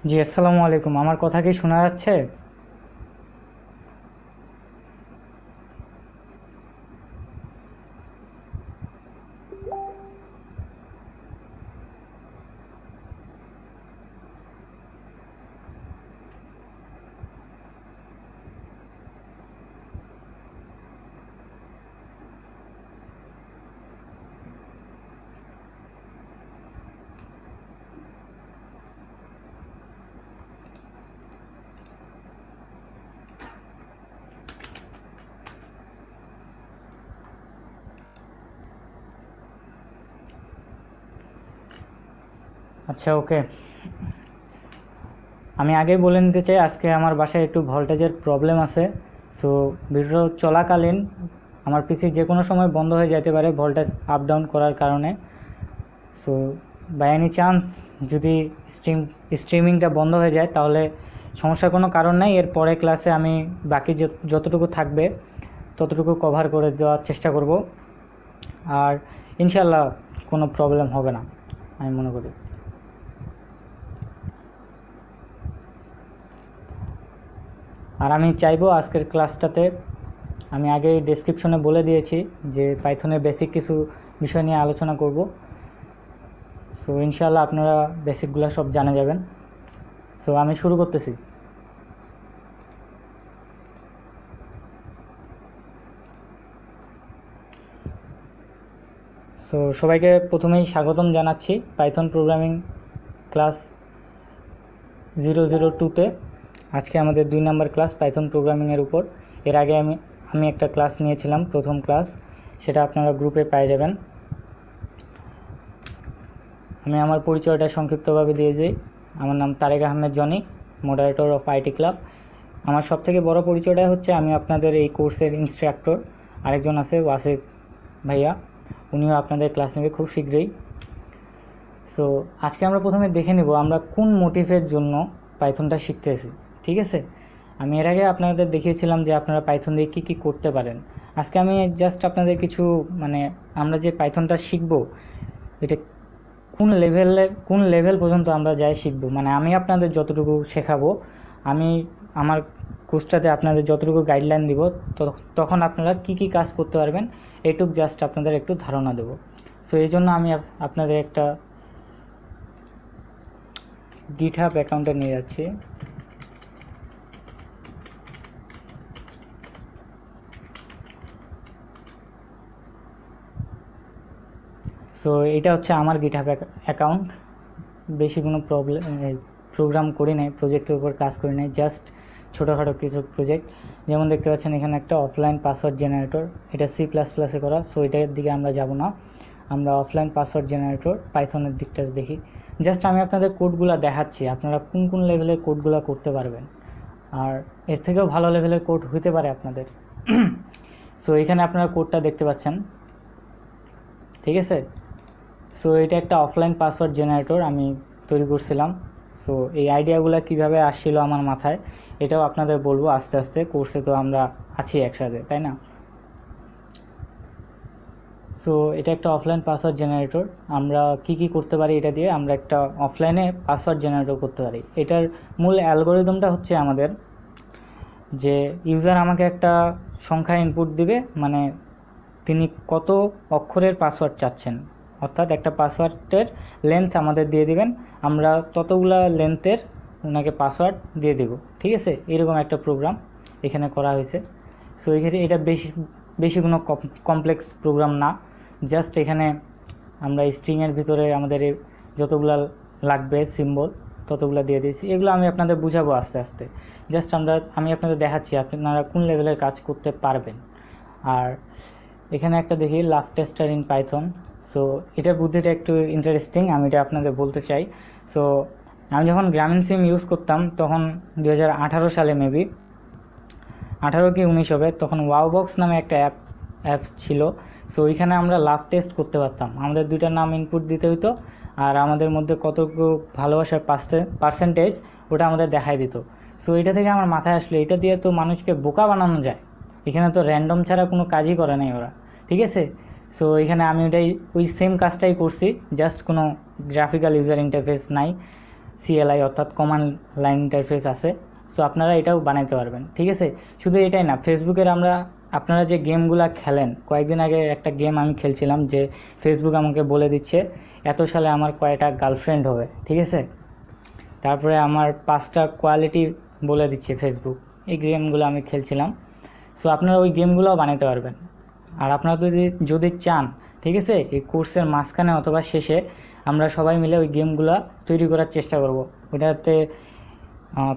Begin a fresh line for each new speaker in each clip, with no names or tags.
জি, আসসালামু আলাইকুম। আমার কথা কি শোনা যাচ্ছে? আচ্ছা, ওকে। আমি আগেই বলে নিতে চাই, আজকে আমার বাসায় একটু ভোল্টেজের প্রবলেম আছে। সো ভিডিও চলাকালীন আমার পিসি যে কোনো সময় বন্ধ হয়ে যেতে পারে ভোল্টেজ আপ ডাউন করার কারণে। সো বাই এনি চান্স যদি স্ট্রিমিংটা বন্ধ হয়ে যায় তাহলে সমস্যার কোনো কারণ নেই। এর পরে ক্লাসে আমি বাকি যতটুকু থাকবে ততটুকু কভার করে দেওয়ার চেষ্টা করব। আর ইনশাল্লাহ কোনো প্রবলেম হবে না আমি মনে করি। আর আমি চাইবো আজকের ক্লাসটাতে, আমি আগে ডেসক্রিপশনে বলে দিয়েছি যে পাইথনের বেসিক কিছু বিষয় নিয়ে আলোচনা করব। সো ইনশাআল্লাহ আপনারা বেসিকগুলো সব জানা যাবেন। সো আমি শুরু করতেছি। সো সবাইকে প্রথমেই স্বাগতম জানাচ্ছি পাইথন প্রোগ্রামিং ক্লাস 002তে। আজকে আমাদের 2 নম্বর ক্লাস পাইথন প্রোগ্রামিংয়ের উপর। এর আগে আমি একটা ক্লাস নিয়েছিলাম, প্রথম ক্লাস, সেটা আপনারা গ্রুপে পেয়ে যাবেন। আমি আমার পরিচয়টা সংক্ষিপ্তভাবে দিয়ে যাই। আমার নাম Tarek Ahmed Johnny, moderator of IT club. আমার সবথেকে বড় পরিচয়টা হচ্ছে আমি আপনাদের এই কোর্সের ইনস্ট্রাক্টর। আরেকজন আছে ওয়াসিফ ভাইয়া, উনিও আপনাদের ক্লাস নেবে খুব শীঘ্রই। সো আজকে আমরা প্রথমে দেখে নেব আমরা কোন মোটিভের জন্য পাইথনটা শিখতেছি। ঠিক আছে, আমি এর আগে আপনাদের দেখিয়েছিলাম যে আপনারা পাইথন দিয়ে কী কী করতে পারেন। আজকে আমি জাস্ট আপনাদের কিছু, মানে আমরা যে পাইথনটা শিখব এটা কোন লেভেল পর্যন্ত আমরা যাই শিখব, মানে আমি আপনাদের যতটুকু শেখাবো, আমি আমার কোর্সটাতে আপনাদের যতটুকু গাইডলাইন দিব তখন আপনারা কি কি কাজ করতে পারবেন এটুক জাস্ট আপনাদের একটু ধারণা দেব। সো এই জন্য আমি আপনাদের একটা গিটহাব অ্যাকাউন্টে নিয়ে যাচ্ছি। সো এটা হচ্ছে আমার গিটহাব অ্যাকাউন্ট। বেশি কোনো প্রোগ্রাম করি নাই, প্রজেক্টের উপর কাজ করি নাই, জাস্ট ছোটোখাটো কিছু প্রজেক্ট। যেমন দেখতে পাচ্ছেন এখানে একটা অফলাইন পাসওয়ার্ড জেনারেটর, এটা C++-এ করা। সো এটার দিকে আমরা যাব না, আমরা অফলাইন পাসওয়ার্ড জেনারেটর পাইথনের দিকটা দেখি। জাস্ট আমি আপনাদের কোডগুলো দেখাচ্ছি আপনারা কোন কোন লেভেলের কোডগুলো করতে পারবেন, আর এর থেকেও ভালো লেভেলের কোড হতে পারে আপনাদের। সো এখানে আপনারা কোডটা দেখতে পাচ্ছেন, ঠিক আছে। সো এটা একটা অফলাইন পাসওয়ার্ড জেনারেটর আমি তৈরি করছিলাম। সো এই আইডিয়াগুলো কিভাবে আসছিল আমার মাথায় এটাও আপনাদের বলবো আস্তে আস্তে, কোর্সে তো আমরা আছি একসাথে, তাই না। সো এটা একটা অফলাইন পাসওয়ার্ড জেনারেটর। আমরা কি কি করতে পারি এটা দিয়ে, আমরা একটা অফলাইনে পাসওয়ার্ড জেনারেটর করতে পারি। এটার মূল অ্যালগোরিদমটা হচ্ছে আমাদের, যে ইউজার আমাকে একটা সংখ্যা ইনপুট দিবে, মানে তিনি কত অক্ষরের পাসওয়ার্ড চাচ্ছেন, অর্থাৎ একটা পাসওয়ার্ডের লেন্থ আমাদের দিয়ে দিবেন, আমরা ততগুলা লেন্থের ওনাকে পাসওয়ার্ড দিয়ে দেব। ঠিক আছে, এরকম একটা প্রোগ্রাম এখানে করা হয়েছে। সো এখানে এটা বেশি কোনো কমপ্লেক্স প্রোগ্রাম না, জাস্ট এখানে আমরা স্ট্রিংয়ের ভিতরে আমাদের যতগুলা লাগবে সিম্বল ততগুলো দিয়ে দিয়েছি। এগুলো আমি আপনাদের বুঝাবো আস্তে আস্তে, জাস্ট আমি আপনাদের দেখাচ্ছি আপনারা কোন লেভেলের কাজ করতে পারবেন। আর এখানে একটা দেখি লাভ টেস্টার ইন পাইথন। সো এটার বুদ্ধিটা একটু ইন্টারেস্টিং, আমি এটা আপনাদের বলতে চাই। সো আমি যখন গ্রামীণ সিম ইউজ করতাম তখন 2018 সালে মেবি 18 কি 19 হবে, তখন ওয়াওবক্স নামে একটা অ্যাপ ছিল। সো ওইখানে আমরা লাভ টেস্ট করতে পারতাম, আমাদের দুইটা নাম ইনপুট দিতে হইতো আর আমাদের মধ্যে কতটুকু ভালোবাসার পার্সেন্টেজ ওটা আমাদের দেখাই দিত। সো এটা থেকে আমার মাথায় আসলো এটা দিয়ে তো মানুষকে বোকা বানানো যায়, এখানে তো র্যান্ডম ছাড়া কোনো কাজই করে নাই ওরা। ঠিক আছে, সো এখানে আমি ওই সেম কাজটাই করছি, জাস্ট কোনো গ্রাফিক্যাল ইউজার ইন্টারফেস নাই, CLI অর্থাৎ কমান্ড লাইন ইন্টারফেস আছে। সো আপনারা এটাও বানাইতে পারবেন, ঠিক আছে। শুধু এটাই না, ফেসবুকের আপনারা যে গেমগুলো খেলেন, কয়েকদিন আগে একটা গেম আমি খেলছিলাম যে ফেসবুক আমাকে বলে দিচ্ছে এত সালে আমার কয়টা গার্লফ্রেন্ড হবে, ঠিক আছে। তারপরে আমার 5টা কোয়ালিটি বলে দিচ্ছে ফেসবুক। এই গেমগুলো আমি খেলছিলাম। সো আপনারা ওই গেমগুলোও বানাতে পারবেন। আর আপনারা যদি চান, ঠিক আছে, এই কোর্সের মাঝখানে অথবা শেষে আমরা সবাই মিলে ওই গেমগুলো তৈরি করার চেষ্টা করব। ওটাতে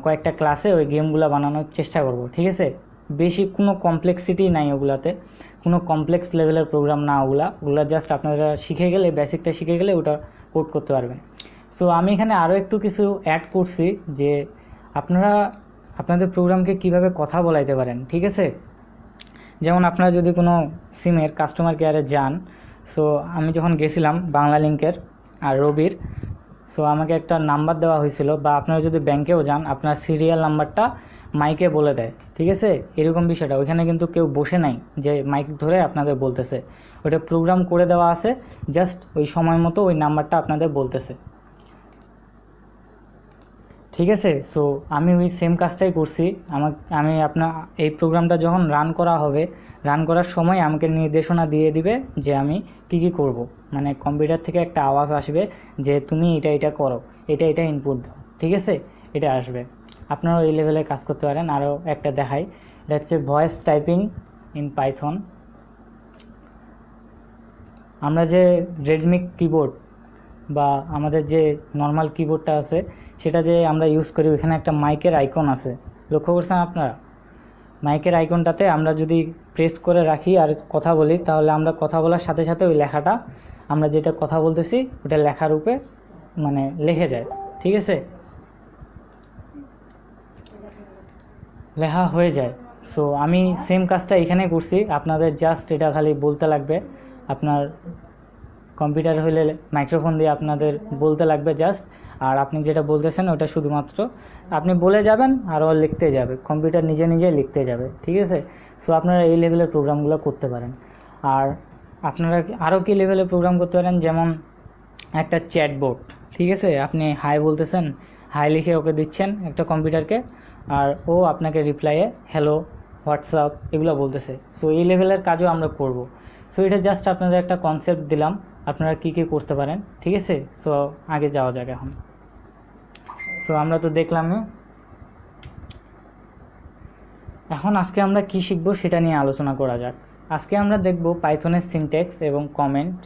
কয়েকটা ক্লাসে ওই গেমগুলো বানানোর চেষ্টা করব, ঠিক আছে। বেশি কোনো কমপ্লেক্সিটি নাই ওগুলাতে, কোনো কমপ্লেক্স লেভেলের প্রোগ্রাম না ওগুলা জাস্ট আপনারা শিখে গেলে, বেসিকটা শিখে গেলে ওটা কোড করতে পারবেন। সো আমি এখানে আরও একটু কিছু অ্যাড করছি যে আপনারা আপনাদের প্রোগ্রামকে কিভাবে কথা বলাইতে পারেন, ঠিক আছে। যেমন আপনারা যদি কোনো সিমের কাস্টমার কেয়ারে যান, সো আমি যখন গেছিলাম বাংলা লিংকের আর রবির, সো আমাকে একটা নাম্বার দেওয়া হয়েছিল, বা আপনারা যদি ব্যাংকেও যান আপনার সিরিয়াল নাম্বারটা মাইকে বলে দেয়, ঠিক আছে। এরকম বিষয়টা ওইখানে কিন্তু কেউ বসে নাই যে মাইক ধরে আপনাদের বলতেছে, ওটা প্রোগ্রাম করে দেওয়া আছে, জাস্ট ওই সময় মতো ওই নাম্বারটা আপনাদের বলতেছে, ঠিক আছে। সো আমি ওই সেম কাজটাই করছি। আমি আপনার এই প্রোগ্রামটা যখন রান করা হবে, রান করার সময় আমাকে নির্দেশনা দিয়ে দিবে যে আমি কি করব। মানে কম্পিউটার থেকে একটা আওয়াজ আসবে যে তুমি এটা করো, এটা ইনপুট দাও, ঠিক আছে, এটা আসবে। আপনারাও এই লেভেলে কাজ করতে পারেন। আরও একটা দেখাই, এটা হচ্ছে ভয়েস টাইপিং ইন পাইথন। আমরা যে রেডমি কিবোর্ড বা আমাদের যে নর্মাল কিবোর্ডটা আছে সেটা যে আমরা ইউজ করি, ওইখানে একটা মাইকের আইকন আছে, লক্ষ্য করছেন আপনারা? মাইকের আইকনটাতে আমরা যদি প্রেস করে রাখি আর কথা বলি, তাহলে আমরা কথা বলার সাথে সাথে ওই লেখাটা, আমরা যেটা কথা বলতেছি ওটা লেখার রূপে মানে লিখে যায়, ঠিক আছে, লেখা হয়ে যায়। সো আমি সেম কাজটা এখানে করছি। আপনাদের জাস্ট এটা খালি বলতে লাগবে, আপনার কম্পিউটার হলে মাইক্রোফোন দিয়ে আপনাদের বলতে লাগবে জাস্ট, আর আপনি যেটা বলতেছেন ওটা শুধুমাত্র আপনি বলে যাবেন আর ও লিখতে যাবে, কম্পিউটার নিজে নিজে লিখতে যাবে, ঠিক আছে। সো আপনারা এই লেভেলের প্রোগ্রামগুলো করতে পারেন। আর আপনারা আরও কি লেভেলের প্রোগ্রাম করতে পারেন, যেমন একটা চ্যাটবোর্ড, ঠিক আছে, আপনি হাই বলতেছেন, হাই লিখে ওকে দিচ্ছেন একটা কম্পিউটারকে, আর ও আপনাকে রিপ্লাইয়ে হ্যালো, হোয়াটসঅ্যাপ এগুলো বলতেছে। সো এই লেভেলের কাজও আমরা করব। সো এটা জাস্ট আপনাদের একটা কনসেপ্ট দিলাম, আপনারা কী করতে পারেন, ঠিক আছে। সো আগে যাওয়া যাক এখন। সো আমরা তো দেখলামই, এখন আজকে আমরা কি শিখবো সেটা নিয়ে আলোচনা করা যাক। আজকে আমরা দেখব পাইথনের সিনট্যাক্স এবং কমেন্ট,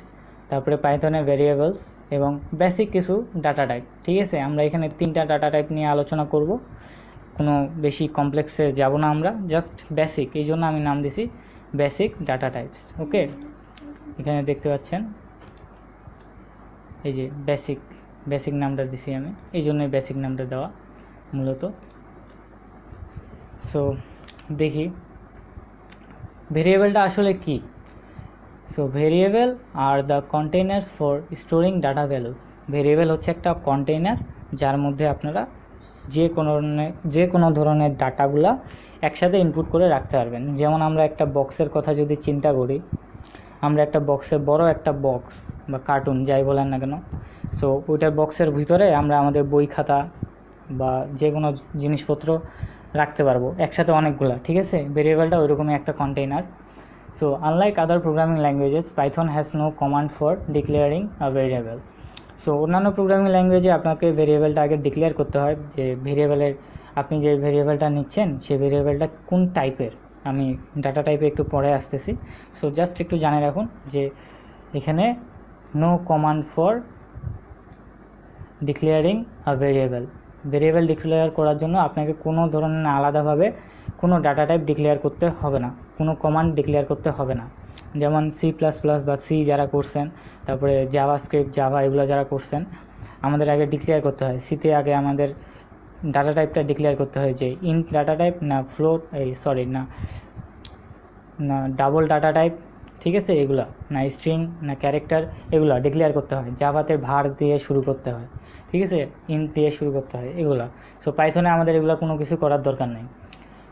তারপরে পাইথনের ভেরিয়েবলস এবং বেসিক কিছু ডাটা টাইপ, ঠিক আছে। আমরা এখানে 3টা ডাটা টাইপ নিয়ে আলোচনা করব, কোনো বেশি কমপ্লেক্সে যাব না আমরা, জাস্ট বেসিক, এই জন্য আমি নাম দিছি বেসিক ডাটা টাইপস। ওকে, এখানে দেখতে পাচ্ছেন এই যে বেসিক নামটা দিছি আমি, এই জন্যই বেসিক নামটা দেওয়া মূলত। সো দেখি ভেরিয়েবলটা আসলে কি। So variable are the containers for storing data values. Variable হচ্ছে একটা কন্টেইনার যার মধ্যে আপনারা যে কোনো ধরনের ডাটাগুলা একসাথে ইনপুট করে রাখতে পারবেন। যেমন আমরা একটা বক্সের কথা যদি চিন্তা করি, আমরা একটা বড় একটা বক্স বা কার্টুন যাই বলেন না কেন, সো ওইটার বক্সের ভিতরে আমরা আমাদের বই খাতা বা যে কোনো জিনিসপত্র রাখতে পারবো একসাথে অনেকগুলা, ঠিক আছে। ভেরিয়েবলটা ওইরকমই একটা container. So unlike other programming languages, Python has no command for declaring a variable. So অন্যান্য প্রোগ্রামিং ল্যাঙ্গুয়েজে আপনাকে ভেরিয়েবলটা আগে ডিক্লেয়ার করতে হয়, যে আপনি যে ভেরিয়েবলটা নিচ্ছেন সেই ভেরিয়েবলটা কোন টাইপের। আমি ডাটা টাইপে একটু পরে আসতেছি। সো জাস্ট একটু জানে রাখুন যে এখানে no command for declaring a variable declare করার জন্য আপনাকে কোনো ধরনের আলাদাভাবে কোনো ডাটা টাইপ ডিক্লেয়ার করতে হবে না, কোনো কমান্ড ডিক্লেয়ার করতে হবে না। যেমন C++ বা সি যারা করছেন, তারপরে জাভা এগুলো যারা করছেন, আমাদের আগে ডিক্লেয়ার করতে হয়। সিতে আগে আমাদের ডাটা টাইপটা ডিক্লেয়ার করতে হয় যে ইন্ট ডাটা টাইপ না ফ্লোট, না ডাবল ডাটা টাইপ, ঠিক আছে, এগুলো না স্ট্রিং না ক্যারেক্টার, এগুলো ডিক্লেয়ার করতে হয়। জাভাতে ভার দিয়ে শুরু করতে হয়, ঠিক আছে, ইন্ট দিয়ে শুরু করতে হয় এগুলো। সো পাইথনে আমাদের এগুলো কোনো কিছু করার দরকার নেই।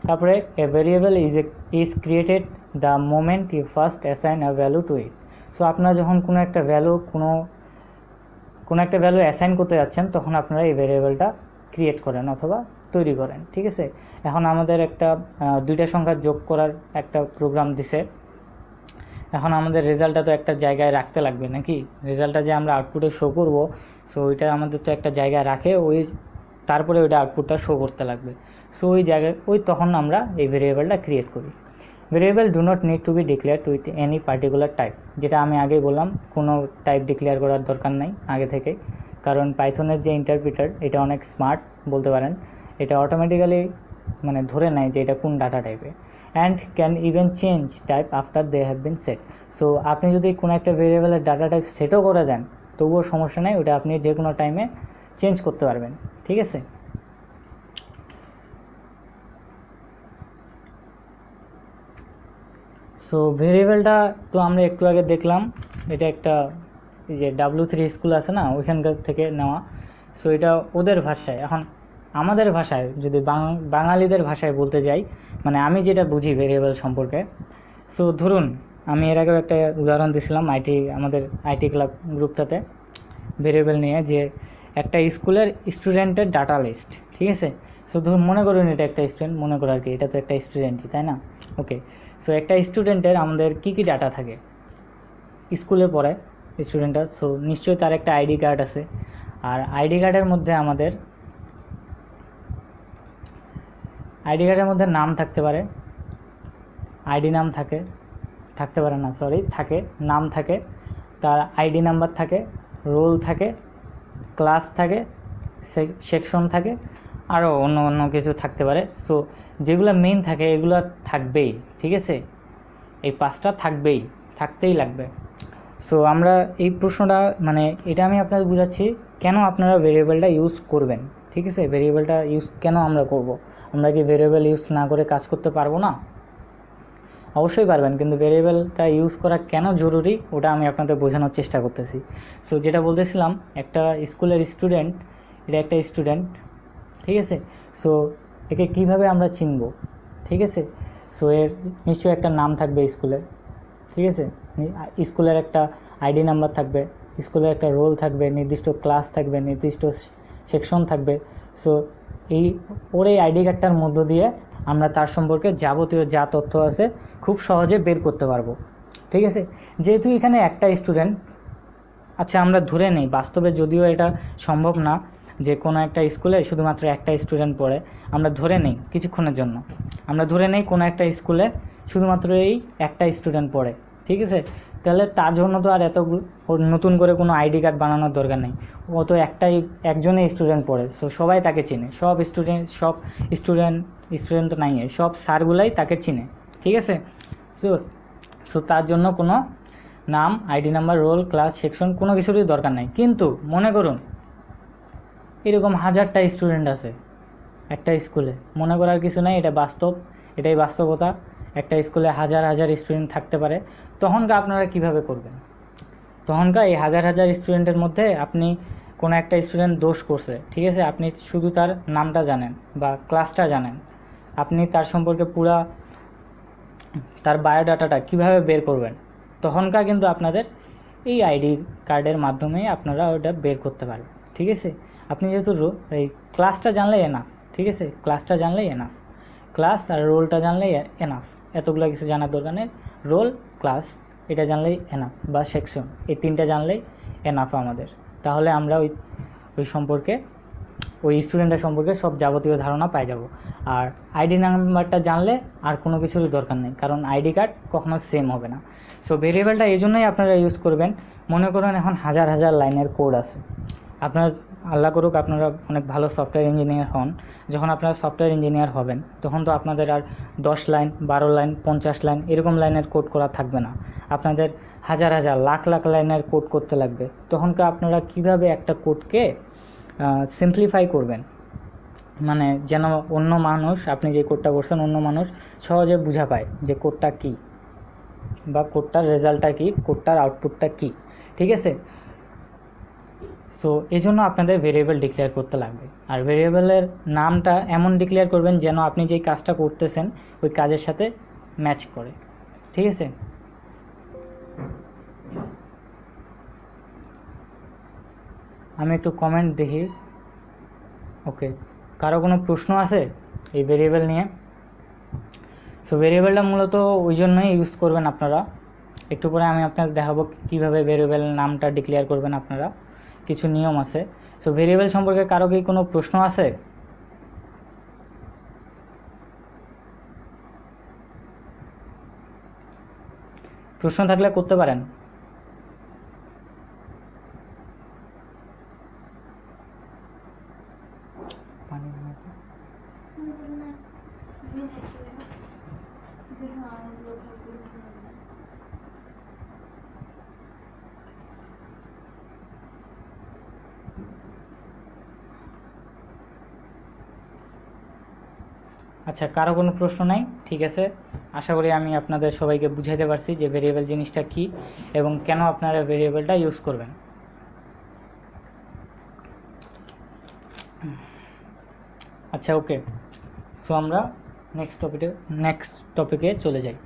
তারপরে a variable is created the moment you first assign a value to it. So আপনারা যখন কোনো একটা ভ্যালু কোনো কোনো একটা ভ্যালু অ্যাসাইন করতে যাচ্ছেন তখন আপনারা এই ভেরিয়েবলটা ক্রিয়েট করেন অথবা তৈরি করেন। ঠিক আছে, এখন আমাদের একটা দুইটা সংখ্যা যোগ করার একটা প্রোগ্রাম দিছে। এখন আমাদের রেজাল্টটা তো একটা জায়গায় রাখতে লাগবে নাকি, রেজাল্টটা যে আমরা আউটপুটে শো করব, সো ওইটা আমাদের তো একটা জায়গায় রাখে, তারপরে ওইটা আউটপুটটা শো করতে লাগবে। সো ওই জায়গায় তখন আমরা এই ভেরিয়েবলটা ক্রিয়েট করি। Variable do not need to be declared with any particular type, যেটা আমি আগেই বললাম, কোনো টাইপ ডিক্লেয়ার করার দরকার নাই আগে থেকে, কারণ পাইথনের যে ইন্টারপ্রিটার এটা অনেক স্মার্ট বলতে পারেন, এটা অটোমেটিক্যালি মানে ধরে নেয় যে এটা কোন ডাটা টাইপে, and can even change type after they have been set. So আপনি যদি কোনো একটা ভেরিয়েবলের ডাটা টাইপ সেটও করে দেন তবুও সমস্যা নেই, ওটা আপনি যে কোনো টাইমে চেঞ্জ করতে পারবেন। ঠিক আছে, সো ভেরিয়েবলটা তো আমরা একটু আগে দেখলাম, এটা একটা এই যে W3 স্কুল আছে না, ওইখানকার থেকে নেওয়া। সো এটা ওদের ভাষায়। এখন আমাদের ভাষায় যদি বাঙালিদের ভাষায় বলতে যাই, মানে আমি যেটা বুঝি ভেরিয়েবল সম্পর্কে, সো ধরুন আমি এর আগেও একটা উদাহরণ দিয়েছিলাম আমাদের আইটি ক্লাব গ্রুপটাতে ভেরিয়েবল নিয়ে, যে একটা স্কুলের স্টুডেন্টের ডাটা লিস্ট। ঠিক আছে, সো ধরুন মনে করুন এটা একটা স্টুডেন্ট, মনে করার কি, এটা তো একটা স্টুডেন্টই, তাই না? ওকে, সো একটা স্টুডেন্টের আমাদের কী কী ডাটা থাকে, স্কুলে পড়ে স্টুডেন্টটা, সো নিশ্চয়ই তার একটা আইডি কার্ড আছে, আর আইডি কার্ডের মধ্যে নাম থাকতে পারে, আইডি নাম থাকতে পারে না, থাকে, নাম থাকে, তার আইডি নাম্বার থাকে, রোল থাকে, ক্লাস থাকে, সেকশন থাকে, আরও অন্য অন্য কিছু থাকতে পারে। সো যেগুলো মেইন থাকে এগুলো থাকবেই। ঠিক আছে, এই 5টা থাকতেই লাগবে। সো আমরা এই প্রশ্নটা মানে এটা আমি আপনাদের বুঝাচ্ছি কেন আপনারা ভেরিয়েবলটা ইউজ করবেন। ঠিক আছে, ভেরিয়েবলটা ইউজ কেন আমরা করব, আমরা কি ভেরিয়েবল ইউজ না করে কাজ করতে পারবো না? অবশ্যই পারবেন, কিন্তু ভেরিয়েবলটা ইউজ করা কেন জরুরি ওটা আমি আপনাদের বোঝানোর চেষ্টা করতেছি। সো যেটা বলতেছিলাম, একটা স্কুলের স্টুডেন্ট, এটা একটা স্টুডেন্ট। ঠিক আছে, সো একে কিভাবে আমরা চিনব? ঠিক আছে, সো এর নিশ্চয়ই একটা নাম থাকবে স্কুলের। ঠিক আছে, স্কুলের একটা আইডি নাম্বার থাকবে, স্কুলের একটা রোল থাকবে, নির্দিষ্ট ক্লাস থাকবে, নির্দিষ্ট সেকশন থাকবে। সো ওর এই আইডি কার্ডটার মধ্য দিয়ে আমরা তার সম্পর্কে যাবতীয় যা তথ্য আছে খুব সহজে বের করতে পারবো। ঠিক আছে, যেহেতু এখানে একটা স্টুডেন্ট, আচ্ছা আমরা ধরে নেই, বাস্তবে যদিও এটা সম্ভব না যে কোনো একটা স্কুলে শুধুমাত্র একটা স্টুডেন্ট পড়ে, আমরা ধরে নেই কিছুক্ষণের জন্য, আমরা ধরে নেই কোনো একটা স্কুলে শুধুমাত্র এই একটা স্টুডেন্ট পড়ে। ঠিক আছে, তাহলে তার জন্য তো আর নতুন করে কোনো আইডি কার্ড বানানোর দরকার নেই, ও তো একজনই স্টুডেন্ট পড়ে, সো সবাই তাকে চিনে, সব স্টুডেন্ট তো নাই, সব স্যারগুলাই তাকে চিনে। ঠিক আছে, সো তার জন্য কোনো নাম, ID number, roll, class, section কোনো কিছুরই দরকার নাই। কিন্তু মনে করুন এরকম 1000টা স্টুডেন্ট আছে একটা স্কুলে, মনে করার কিছু নাই, এটাই বাস্তবতা। একটা স্কুলে হাজার স্টুডেন্ট থাকতে পারে, তখনকার আপনারা কিভাবে করবেন? তখনকার এই হাজার স্টুডেন্টের মধ্যে আপনি কোনো একটা স্টুডেন্ট দোষ করছে, ঠিক আছে, আপনি শুধু তার নামটা জানেন বা ক্লাসটা জানেন, আপনি তার সম্পর্কে পুরা তার বায়োডাটাটা কিভাবে বের করবেন? তখনকার কিন্তু আপনাদের এই আইডি কার্ডের মাধ্যমেই আপনারা ওটা বের করতে পারবেন। ঠিক আছে, আপনি যেহেতু এই ক্লাসটা জানলেই এনাফ। ঠিক আছে, ক্লাসটা জানলেই এনাফ, ক্লাস আর রোলটা জানলেই এনাফ, এতগুলো কিছু জানার দরকার নেই। রোল, ক্লাস এটা জানলেই এনাফ, বা সেকশন, এই 3টা জানলেই এনাফ আমাদের। তাহলে আমরা ওই সম্পর্কে, ওই স্টুডেন্টের সম্পর্কে সব যাবতীয় ধারণা পাই যাব। আর আইডি নাম্বারটা জানলে আর কোনো কিছুরই দরকার নেই, কারণ আইডি কার্ড কখনো সেম হবে না। সো ভেরিয়েবলটা এই জন্যই আপনারা ইউজ করবেন। মনে করুন এখন হাজার লাইনের কোড আছে, আপনারা আল্লাহ করুক আপনারা অনেক ভালো সফটওয়্যার ইঞ্জিনিয়ার হন, যখন আপনারা সফটওয়্যার ইঞ্জিনিয়ার হবেন তখন তো আপনাদের আর 10 লাইন, 12 লাইন, 50 লাইন এরকম লাইনের কোড করা থাকবে না, আপনাদের হাজার লাখ লাইনের কোড করতে লাগবে। তখনকার আপনারা কিভাবে একটা কোডকে সিম্পলিফাই করবেন, মানে যেন অন্য মানুষ, আপনি যে কোডটা করছেন অন্য মানুষ সহজে বুঝা পায় যে কোডটা কী, বা কোডটার রেজাল্টটা কী, কোডটার আউটপুটটা কী। ঠিক আছে, সো এই জন্য আপনাদের ভেরিয়েবল ডিক্লেয়ার করতে লাগবে। আর ভেরিয়েবলের নামটা এমন ডিক্লেয়ার করবেন যেন আপনি যেই কাজটা করতেছেন ওই কাজের সাথে ম্যাচ করে। ঠিক আছে, আমি একটু কমেন্ট দেখি। ওকে, কারো কোনো প্রশ্ন আছে এই ভেরিয়েবল নিয়ে? সো ভেরিয়েবলটা মূলত ওই জন্যই ইউজ করবেন আপনারা। একটু পরে আমি আপনাদের দেখাবো কীভাবে ভেরিয়েবল নামটা ডিক্লেয়ার করবেন আপনারা, কিছু নিয়ম আছে। সো ভেরিয়েবল সম্পর্কে কারো কি কোনো প্রশ্ন আছে? প্রশ্ন থাকলে করতে পারেন। আচ্ছা, কারো কোনো প্রশ্ন নাই? ঠিক আছে, আশা করি আমি আপনাদের সবাইকে বুঝাইতে পারছি যে ভেরিয়েবল জিনিসটা কি এবং কেন আপনারা ভেরিয়েবলটা ইউজ করবেন। আচ্ছা, ওকে। সো আমরা নেক্সট টপিকে চলে যাই।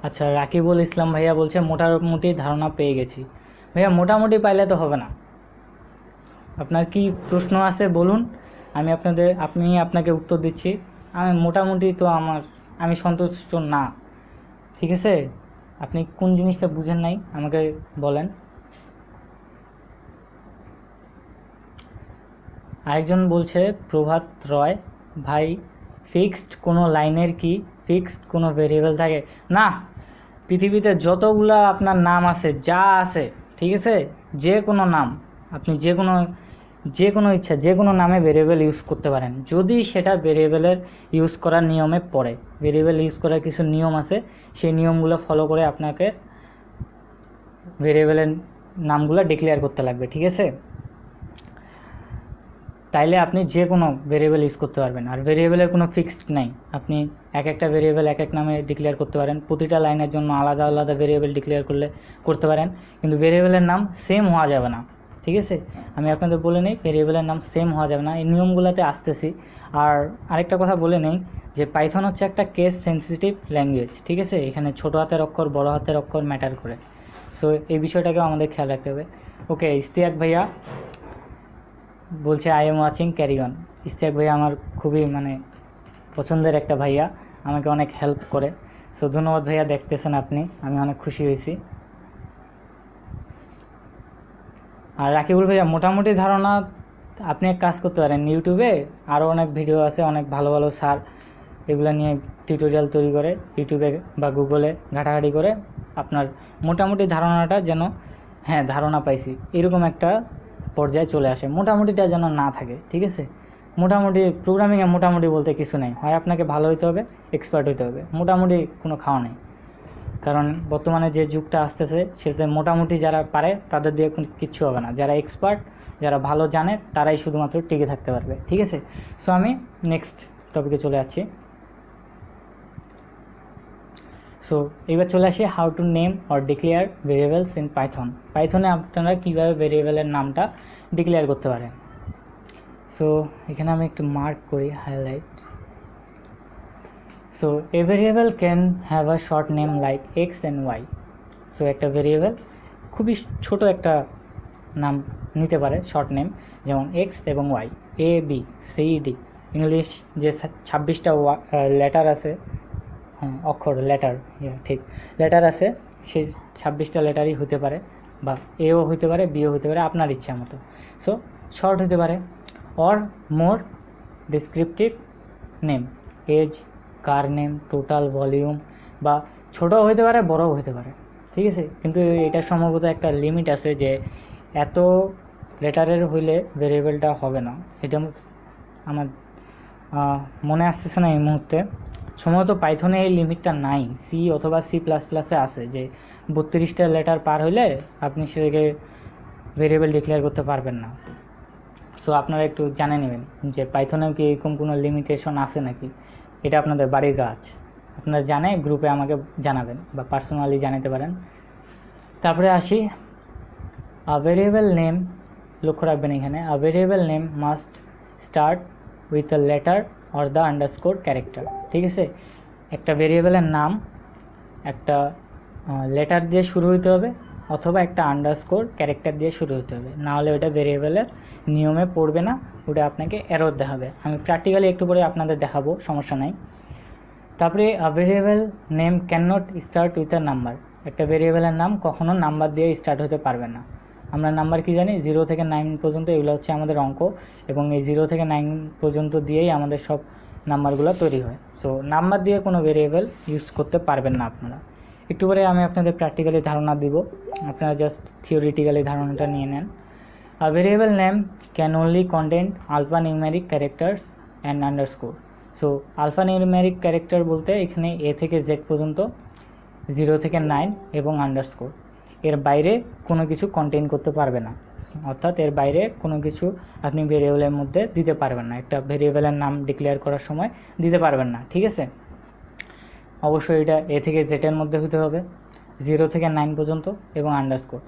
আচ্ছা, রাকিবুল ইসলাম ভাইয়া বলছে মোটামুটি ধারণা পেয়ে গেছি। ভাইয়া মোটামুটি পাইলে তো হবে না, আপনার কি প্রশ্ন আছে বলুন, আমি আপনাকে উত্তর দিচ্ছি। আমি মোটামুটি তো আমি সন্তুষ্ট না, ঠিক আছে? আপনি কোন জিনিসটা বুঝেন নাই আমাকে বলেন। আরেকজন বলছে প্রভাত রয়, ভাই ফিক্সড কোনো লাইনের কি ফিক্সড কোনো ভেরিয়েবল থাকে না? পৃথিবীতে যতগুলা আপনার নাম আছে, যা আছে, ঠিক আছে, যে কোনো নাম আপনি যে কোনো ইচ্ছা যে কোনো নামে ভেরিয়েবল ইউজ করতে পারেন, যদি সেটা ভেরিয়েবলের ইউজ করার নিয়মে পড়ে। ভেরিয়েবল ইউজ করার কিছু নিয়ম আছে, সেই নিয়মগুলো ফলো করে আপনাকে ভেরিয়েবলের নামগুলো ডিক্লেয়ার করতে লাগবে, ঠিক আছে? তাইলে আপনি যে কোনো ভেরিয়েবল ইউজ করতে পারবেন। আর ভেরিয়েবলের কোনো ফিক্সড নাই, আপনি একটা ভেরিয়েবল এক নামে ডিক্লেয়ার করতে পারেন, প্রতিটা লাইনের জন্য আলাদা আলাদা ভেরিয়েবল ডিক্লেয়ার করতে পারেন, কিন্তু ভেরিয়েবলের নাম সেম হওয়া যাবে না, ঠিক আছে? আমি আপনাদের বলে নিই, ভেরিয়েবলের নাম সেম হওয়া যাবে না, এই নিয়মগুলোতে আসতেছি। আর আরেকটা কথা বলে নেই যে পাইথন হচ্ছে একটা কেস সেন্সিটিভ ল্যাঙ্গুয়েজ, ঠিক আছে? এখানে ছোট হাতের অক্ষর বড় হাতের অক্ষর ম্যাটার করে। সো এই বিষয়টাকেও আমাদের খেয়াল রাখতে হবে। ওকে, ইশতিয়াক ভাইয়া বলছে I am watching, carry on. Ishtiaq ভাইয়া আমার খুবই পছন্দের একটা ভাইয়া, আমাকে অনেক হেল্প করে। সো ধন্যবাদ ভাইয়া, দেখতেছেন আপনি, আমি অনেক খুশি হয়েছি। আর রাকিবুল ভাইয়া মোটামুটি ধারণা, আপনি এক কাজ করতে পারেন, ইউটিউবে আরও অনেক ভিডিও আছে, অনেক ভালো ভালো স্যার এগুলো নিয়ে টিউটোরিয়াল তৈরি করে, ইউটিউবে বা গুগলে ঘাটাঘাটি করে আপনার মোটামুটি ধারণাটা যেন, হ্যাঁ ধারণা পাইছি, এরকম একটা পর্যায়ে চলে আসে, মোটামুটিটা যেন না থাকে, ঠিক আছে? মোটামুটি প্রোগ্রামিংয়ে মোটামুটি বলতে কিছু নেই, হয় আপনাকে ভালো হইতে হবে, এক্সপার্ট হইতে হবে, মোটামুটি কোনো খাওয়া নেই। কারণ বর্তমানে যে যুগটা আসতেছে সেটাতে মোটামুটি যারা পারে তাদের দিয়ে কিচ্ছু হবে না, যারা এক্সপার্ট, যারা ভালো জানে, তারাই শুধুমাত্র টিকে থাকতে পারবে, ঠিক আছে? সো আমি নেক্সট টপিকে চলে যাচ্ছি। সো এবার চলে আসি how to name or declare variables in Python. পাইথনে আপনারা কীভাবে ভেরিয়েবলের নামটা ডিক্লেয়ার করতে পারেন। সো এখানে আমি একটু মার্ক করি, highlight. So a variable can have a short name like x and y. So একটা ভেরিয়েবল খুবই ছোট একটা নাম নিতে পারে, শর্ট নেম, যেমন এক্স এবং y, A B C D. English যে 26টা লেটার আছে, হ্যাঁ অক্ষর, লেটার, ঠিক, লেটার আছে, সেই 26টা লেটারই হতে পারে, বা এও হতে পারে, বিও হতে পারে, আপনার ইচ্ছা মতো। সো শর্ট হতে পারে, or more descriptive name, age, car name, total volume, বা ছোটও হতে পারে, বড়ও হতে পারে, ঠিক আছে? কিন্তু এটা সম্ভবত একটা লিমিট আছে যে এত লেটারের হইলে ভেরিয়েবলটা হবে না, এটা আমার মনে আসতেছে না এই মুহূর্তে। সম্ভবত পাইথনে এই লিমিটটা নাই, সি অথবা C++-এ আছে যে 32টা লেটার পার হইলে আপনি সেটাকে ভেরিয়েবল ডিক্লেয়ার করতে পারবেন না। সো আপনারা একটু জানে নেবেন যে পাইথনেও কি এরকম কোনো লিমিটেশন আছে নাকি, এটা আপনাদের বাড়ির কাজ, আপনারা জানে গ্রুপে আমাকে জানাবেন বা পার্সোনালি জানাতে পারেন। তারপরে আসি আ ভেরিয়েবল নেম, লক্ষ্য রাখবেন এখানে, a variable name must start with a letter or the underscore character, ঠিক আছে? একটা ভেরিয়েবলের নাম একটা লেটার দিয়ে শুরু হতে হবে অথবা একটা আন্ডারস্কোর ক্যারেক্টার দিয়ে শুরু হতে হবে, না হলে ওটা ভেরিয়েবলের নিয়মে পড়বে না, ওটা আপনাকে এরর দেখাবে। আমি প্র্যাকটিক্যালি একটু পরে আপনাদের দেখাবো, সমস্যা নাই। তারপরে variable name can not start with a number. একটা ভেরিয়েবলের নাম কখনো নাম্বার দিয়ে স্টার্ট হতে পারবে না। আমরা নাম্বার কি জানি, 0 থেকে 9 পর্যন্ত, এগুলো হচ্ছে আমাদের অঙ্ক, এবং এই 0 থেকে 9 পর্যন্ত দিয়েই আমাদের সব নাম্বারগুলো তৈরি হয়। সো নাম্বার দিয়ে কোনো ভেরিয়েবল ইউজ করতে পারবেন না আপনারা। একটু পরে আমি আপনাদের প্র্যাকটিক্যালি ধারণা দিব, আপনারা জাস্ট থিওরিটিক্যালি ধারণাটা নিয়ে নেন। A variable name can only contain alphanumeric characters and underscore. So alphanumeric character বলতে এখানে এ থেকে জেড পর্যন্ত, 0 থেকে 9 এবং আন্ডারস্কোর। এর বাইরে কোনো কিছু কন্টেইন করতে পারবে না, অর্থাৎ এর বাইরে কোনো কিছু আপনি ভেরিয়েবলের মধ্যে দিতে পারবেন না, একটা ভেরিয়েবলের নাম ডিক্লেয়ার করার সময় দিতে পারবেন না, ঠিক আছে। অবশ্যই এটা এ থেকে জেডের মধ্যে হতে হবে, 0 থেকে 9 পর্যন্ত এবং আন্ডারস্কোর।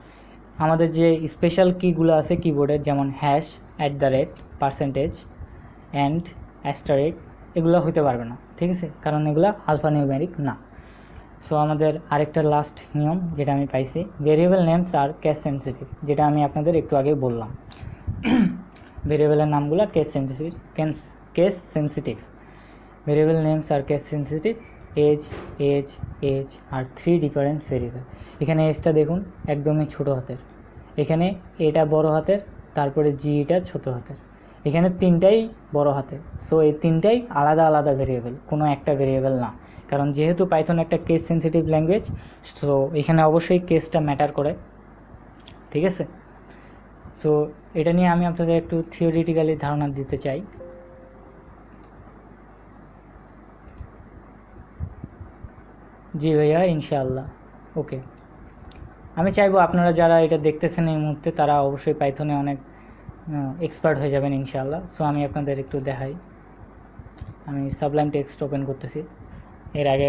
আমাদের যে স্পেশাল কিগুলো আছে কিবোর্ডের, যেমন হ্যাশ, @ পার্সেন্টেজ, অ্যান্ড, অ্যাস্টারিক, এগুলো হতে পারবে না, ঠিক আছে, কারণ এগুলো আলফানিউমেরিক না। সো আমাদের আরেকটা লাস্ট নিয়ম যেটা আমি পাইছি, ভেরিয়েবল নেমস আর কেস সেন্সিটিভ, যেটা আমি আপনাদের একটু আগে বললাম। ভেরিয়েবলের নামগুলো কেস সেন্সিটিভ। ভেরিয়েবল নেমস আর কেস সেন্সিটিভ। এজ আর 3 ডিফারেন্ট ভেরিয়েবল। এখানে এজটা দেখুন একদমই ছোট হাতের, এখানে এটা বড় হাতের, তারপরে জিটা ছোট হাতের, এখানে 3টাই বড় হাতের। সো এই 3টাই আলাদা আলাদা ভেরিয়েবল, কোনো একটা ভেরিয়েবল না, কারণ যেহেতু পাইথন একটা কেস সেন্সিটিভ ল্যাঙ্গুয়েজ, সো এখানে অবশ্যই কেসটা ম্যাটার করে, ঠিক আছে। সো এটা নিয়ে আমি আপনাদের একটু থিওরিটিক্যালি ধারণা দিতে চাই। জি ভাইয়া, ইনশাআল্লাহ, ওকে। আমি চাইবো আপনারা যারা এটা দেখতেছেন এই মুহূর্তে, তারা অবশ্যই পাইথনে অনেক এক্সপার্ট হয়ে যাবেন ইনশাআল্লাহ। সো আমি আপনাদের একটু দেখাই, আমি সাবলাইম টেক্সট ওপেন করতেছি। এর আগে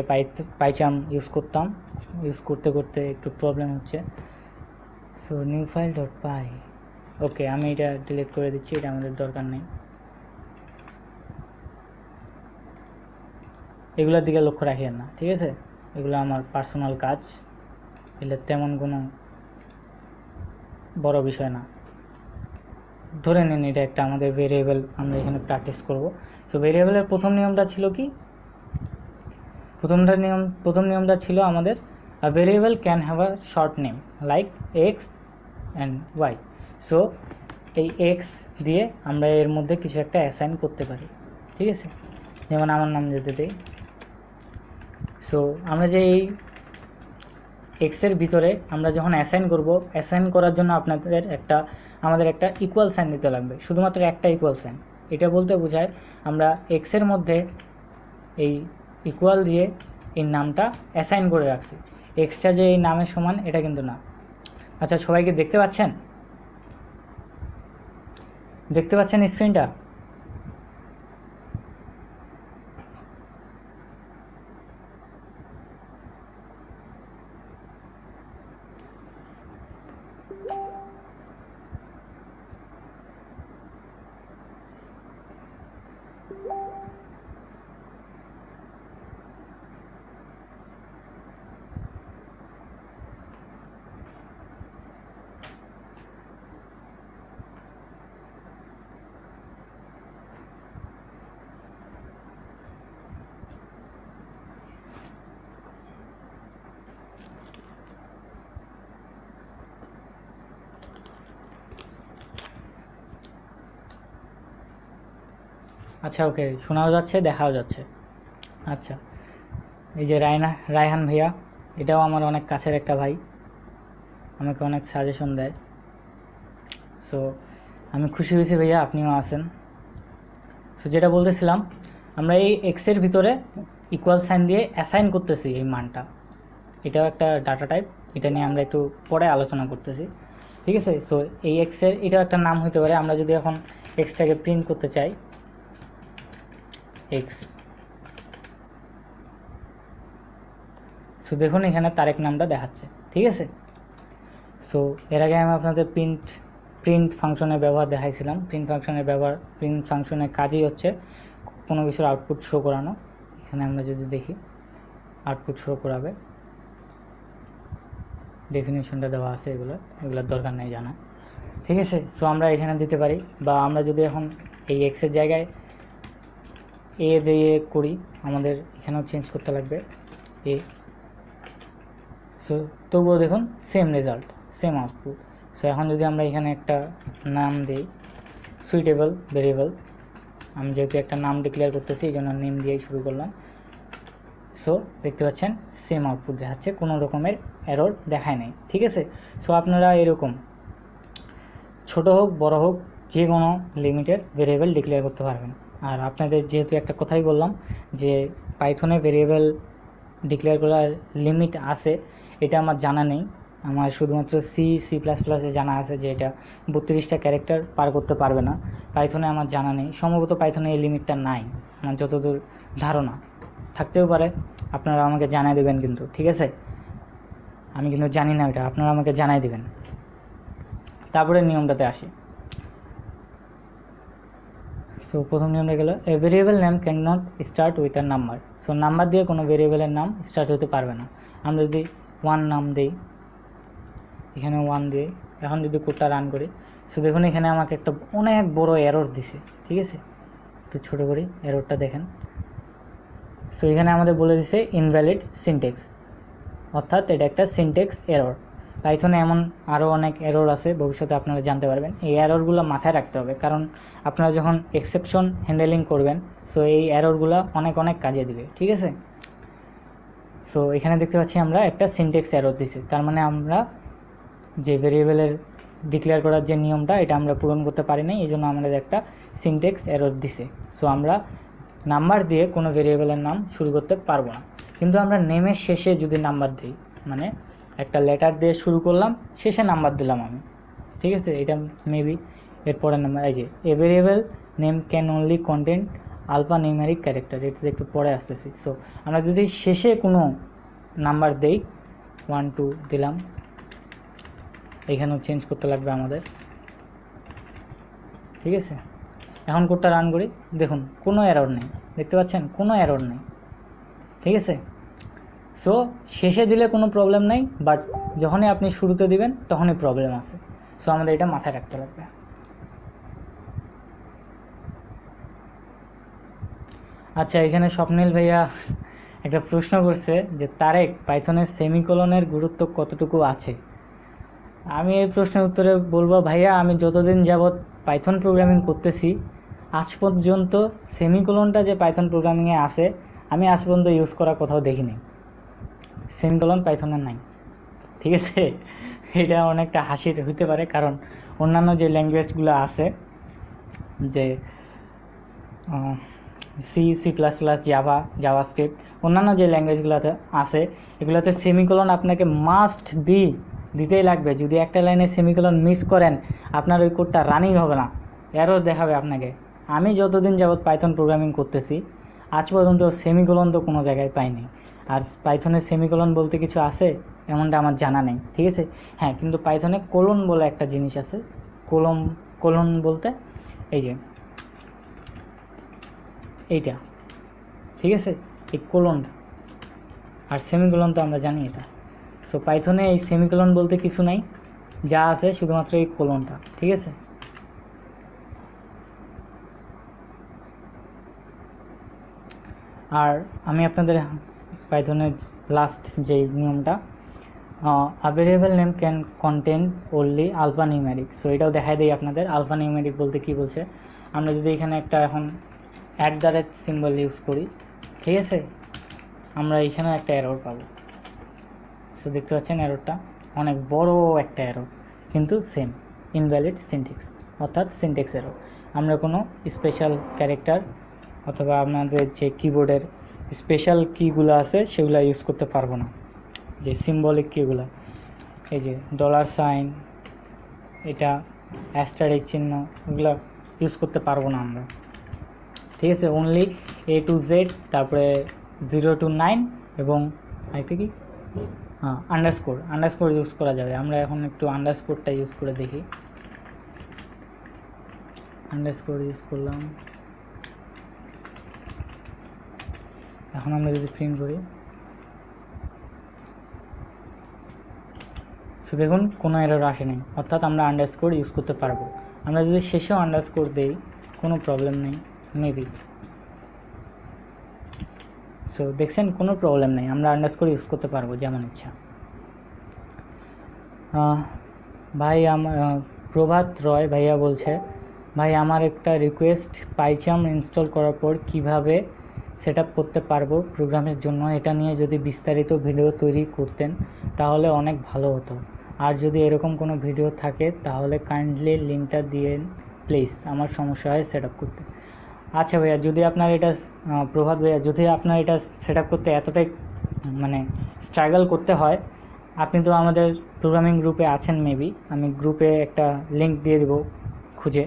পাইচাম ইউজ করতাম, ইউজ করতে করতে একটু প্রবলেম হচ্ছে। সো নিউ ফাইল ডট পাই, ওকে, আমি এটা ডিলিট করে দিচ্ছি, এটা আমাদের দরকার নেই। এগুলোর দিকে লক্ষ্য রাখিয়েন না, ঠিক আছে, এগুলো আমার পার্সোনাল কাজ, এগুলো তেমন কোনো বড় বিষয় না। ধরে নিন এটা একটা আমাদের ভেরিয়েবল, আমরা এখানে প্র্যাকটিস করব। সো ভেরিয়েবলের প্রথম নিয়মটা ছিল কি, প্রথম নিয়মটা ছিল আমাদের a variable can have a short name like x and y. So এই x দিয়ে আমরা এর মধ্যে কিছু একটা অ্যাসাইন করতে পারি, ঠিক আছে, যেমন আমার নাম যদি দেই। সো আমরা যে এই এক্সের ভিতরে আমরা যখন অ্যাসাইন করব, অ্যাসাইন করার জন্য আমাদের একটা ইকুয়াল সাইন দিতে লাগবে, শুধুমাত্র একটা ইকুয়াল সাইন। এটা বলতে বোঝায় আমরা এক্সের মধ্যে এই ইকুয়াল দিয়ে এই নামটা অ্যাসাইন করে রাখছি, এক্সটা যে এই নামের সমান এটা কিন্তু না। আচ্ছা, সবাইকে দেখতে পাচ্ছেন স্ক্রিনটা? আচ্ছা, ওকে, শোনাও যাচ্ছে, দেখাও যাচ্ছে। আচ্ছা, এই যে রায়হান ভাইয়া, এটাও আমার অনেক কাছের একটা ভাই, আমাকে অনেক সাজেশন দেয়। সো আমি খুশি হয়েছি ভাইয়া, আপনিও আছেন। সো যেটা বলতেছিলাম, আমরা এই এক্সের ভিতরে ইকুয়াল সাইন দিয়ে অ্যাসাইন করতেছি এই মানটা, এটাও একটা ডাটা টাইপ, এটা নিয়ে আমরা একটু পরে আলোচনা করতেছি, ঠিক আছে। সো এই এক্সের এটাও একটা নাম হতে পারে। আমরা যদি এখন এক্সটাকে প্রিন্ট করতে চাই, এক্স, সো দেখুন এখানে তারেক নামটা দেখাচ্ছে, ঠিক আছে। সো এর আগে আমি আপনাদের প্রিন্ট ফাংশনের ব্যবহার দেখাইছিলাম। প্রিন্ট ফাংশনের কাজই হচ্ছে কোনো কিছুর আউটপুট শো করানো। এখানে আমরা যদি দেখি, আউটপুট শো করাবে। ডেফিনেশনটা দেওয়া আছে, এগুলোর দরকার নেই জানা, ঠিক আছে। সো আমরা এখানে দিতে পারি, বা আমরা যদি এখন এই এক্সের জায়গায় এ দিয়ে করি, আমাদের এখানেও চেঞ্জ করতে লাগবে এ। সো তবুও দেখুন same result, same output. So এখন যদি আমরা এখানে একটা নাম দিই সুইটেবল ভেরিয়েবল, আমি যেহেতু একটা নাম ডিক্লেয়ার করতেছি এই জন্য নেম দিয়েই শুরু করলাম। সো দেখতে পাচ্ছেন সেম আউটপুট দেখাচ্ছে, কোনো রকমের এরর দেখায় নেই, ঠিক আছে। সো আপনারা এরকম ছোট হোক বড় হোক যে কোনো লিমিটের ভেরিয়েবল ডিক্লেয়ার করতে পারবেন। আর আপনাদের যেহেতু একটা কথাই বললাম যে পাইথনে ভেরিয়েবল ডিক্লেয়ার করার লিমিট আছে, এটা আমার জানা নেই। আমার শুধুমাত্র সি++এ জানা আছে যে এটা 32টা ক্যারেক্টার পার করতে পারবে না। পাইথনে আমার জানা নেই, সম্ভবত পাইথনে এই লিমিটটা নাই, আমার যতদূর ধারণা। থাকতেও পারে, আপনারা আমাকে জানাই দেবেন কিন্তু, ঠিক আছে। আমি কিন্তু জানি না এটা, আপনারা আমাকে জানাই দেবেন। তারপরে নিয়মটাতে আসি। সো প্রথম নিয়মটা গেল, a variable name can not start with a number. So number দিয়ে কোনো ভেরিয়েবলের নাম স্টার্ট হতে পারবে না। আমরা যদি 1 নাম দিই, এখানে 1 দিই, এখন যদি কোডটা রান করি, সো দেখুন এখানে আমাকে একটা অনেক বড় এরর দিছে, ঠিক আছে। একটু ছোটো করি, এররটা দেখেন। সো এখানে আমাদের বলে দিছে ইনভ্যালিড সিনট্যাক্স, অর্থাৎ এটা একটা সিনট্যাক্স এরর। পাইথনে এমন আরও অনেক এরর আছে, ভবিষ্যতে আপনারা জানতে পারবেন। এই এররগুলো মাথায় রাখতে হবে, কারণ আপনারা যখন এক্সেপশন হ্যান্ডেলিং করবেন, সো এই এররগুলো অনেক কাজে দিবে, ঠিক আছে। সো এখানে দেখতে পাচ্ছি আমরা একটা সিনট্যাক্স এরর দিছি, তার মানে আমরা যে ভেরিয়েবলের ডিক্লেয়ার করার যে নিয়মটা, এটা আমরা পূরণ করতে পারি নাই, এই জন্য আমাদের একটা সিনট্যাক্স এরর দিছে। সো আমরা নাম্বার দিয়ে কোনো ভেরিয়েবলের নাম শুরু করতে পারবো না। কিন্তু আমরা নেমের শেষে যদি নাম্বার দিই, মানে একটা লেটার দিয়ে শুরু করলাম, শেষে নাম্বার দিলাম আমি, ঠিক আছে। এটা মেবি এরপরের নাম্বার, এই যে a variable name can only content alphanumeric character, এটা একটু পরে আসতেছি। সো আমরা যদি শেষে কোনো নাম্বার দেই, 1 2 দিলাম, এখানেও চেঞ্জ করতে লাগবে আমাদের, ঠিক আছে। এখন কোডটা রান করি, দেখুন কোনো এরর নেই, দেখতে পাচ্ছেন কোনো এরর নেই, ঠিক আছে। সো শেষে দিলে কোনো প্রবলেম নেই, বাট যখনই আপনি শুরুতে দিবেন তখনই প্রবলেম আছে। সো আমাদের এটা মাথায় রাখতে লাগবে। আচ্ছা, এখানে স্বপ্নিল ভাইয়া একটা প্রশ্ন করছে যে তারেক, পাইথনের সেমিকোলনের গুরুত্ব কতটুকু আছে। আমি এই প্রশ্নের উত্তরে বলবো, ভাইয়া আমি যতদিন যাবৎ পাইথন প্রোগ্রামিং করতেছি, আজ পর্যন্ত সেমিকোলনটা যে পাইথন প্রোগ্রামিংয়ে আছে, আমি আজ পর্যন্ত ইউজ করা কোথাও দেখিনি। সেমিকোলন পাইথনের নাই, ঠিক আছে। এটা অনেকটা হাসির হইতে পারে, কারণ অন্যান্য যে ল্যাঙ্গুয়েজগুলো আছে, যে সি++, জাভাস্ক্রিপ্ট, অন্যান্য যে ল্যাঙ্গুয়েজগুলোতে আছে, এগুলোতে সেমিকোলন আপনাকে মাস্ট বি দিতেই লাগবে। যদি একটা লাইনে সেমিকোলন মিস করেন, আপনার ওই কোডটা রানিং হবে না, এরর দেখাবে আপনাকে। আমি যতদিন যাবৎ পাইথন প্রোগ্রামিং করতেছি, আজ পর্যন্ত সেমিকোলন তো কোনো জায়গায় পাইনি। আর পাইথনে সেমিকোলন বলতে কিছু আছে এমনটা আমার জানা নেই, ঠিক আছে। হ্যাঁ, কিন্তু পাইথনে কোলন বলে একটা জিনিস আছে। কোলন বলতে এই যে এইটা, ঠিক আছে, এই কোলনটা। আর সেমিকোলন তো আমরা জানি এটা। সো পাইথনে এই সেমিকোলন বলতে কিছু নাই, যা আছে শুধুমাত্র এই কোলনটা, ঠিক আছে। আর আমি আপনাদের পাইথনের লাস্ট যেই নিয়মটা, a variable name can contain only alphanumeric. So এটাও দেখাই দিই আপনাদের, আলফা নিউমেরিক বলতে কী বলছে। আমরা যদি এখানে একটা এখন @ সিম্বল ইউজ করি, ঠিক আছে, আমরা এখানেও একটা এরর পাবো। সো দেখতে পাচ্ছেন এররটা অনেক বড় একটা এরর, কিন্তু সেম ইনভ্যালিড সিনট্যাক্স, অর্থাৎ সিনট্যাক্স এরর। আমরা কোনো স্পেশাল ক্যারেক্টার অথবা আপনাদের যে কিবোর্ডের স্পেশাল কিগুলো আছে সেগুলো ইউজ করতে পারবো না, যে সিম্বলিক কিগুলো, এই যে $, এটা অ্যাস্টারিক চিহ্ন, এগুলো ইউজ করতে পারবো না আমরা, ঠিক আছে। অনলি A to Z, তারপরে 0 to 9 এবং আরেকটা কি আন্ডারস্কোর ইউজ করা যাবে। আমরা এখন একটু আন্ডারস্কোরটা ইউজ করে দেখি। আন্ডারস্কোর ইউজ করলাম, এখন আমরা যদি প্রিন্ট করি, সো দেখুন কোনো এরর আসেনি, অর্থাৎ আমরা আন্ডারস্কোর ইউজ করতে পারবো। আমরা যদি শেষেও আন্ডারস্কোর দেই কোনো প্রবলেম নেই, মেবি। সো দেখছেন কোনো প্রবলেম নেই, আমরা আন্ডারস্কোর ইউজ করতে পারবো যেমন ইচ্ছা। ভাই প্রভাত রয় ভাইয়া বলছে, ভাই আমার একটা রিকোয়েস্ট, পাইচাম ইনস্টল করার পর কিভাবে সেট আপ করতে পারবো প্রোগ্রামের জন্য, এটা নিয়ে যদি বিস্তারিত ভিডিও তৈরি করতেন তাহলে অনেক ভালো হতো। আর যদি এরকম কোনো ভিডিও থাকে তাহলে কাইন্ডলি লিঙ্কটা দিয়ে প্লিজ, আমার সমস্যা হয় সেট আপ করতে। আচ্ছা ভাইয়া, যদি আপনার এটা প্রভাত ভাইয়া, যদি আপনার এটা সেট আপ করতে এতটাই মানে স্ট্রাগল করতে হয়, আপনি তো আমাদের প্রোগ্রামিং গ্রুপে আছেন মেবি, আমি গ্রুপে একটা লিঙ্ক দিয়ে দেবো খুঁজে,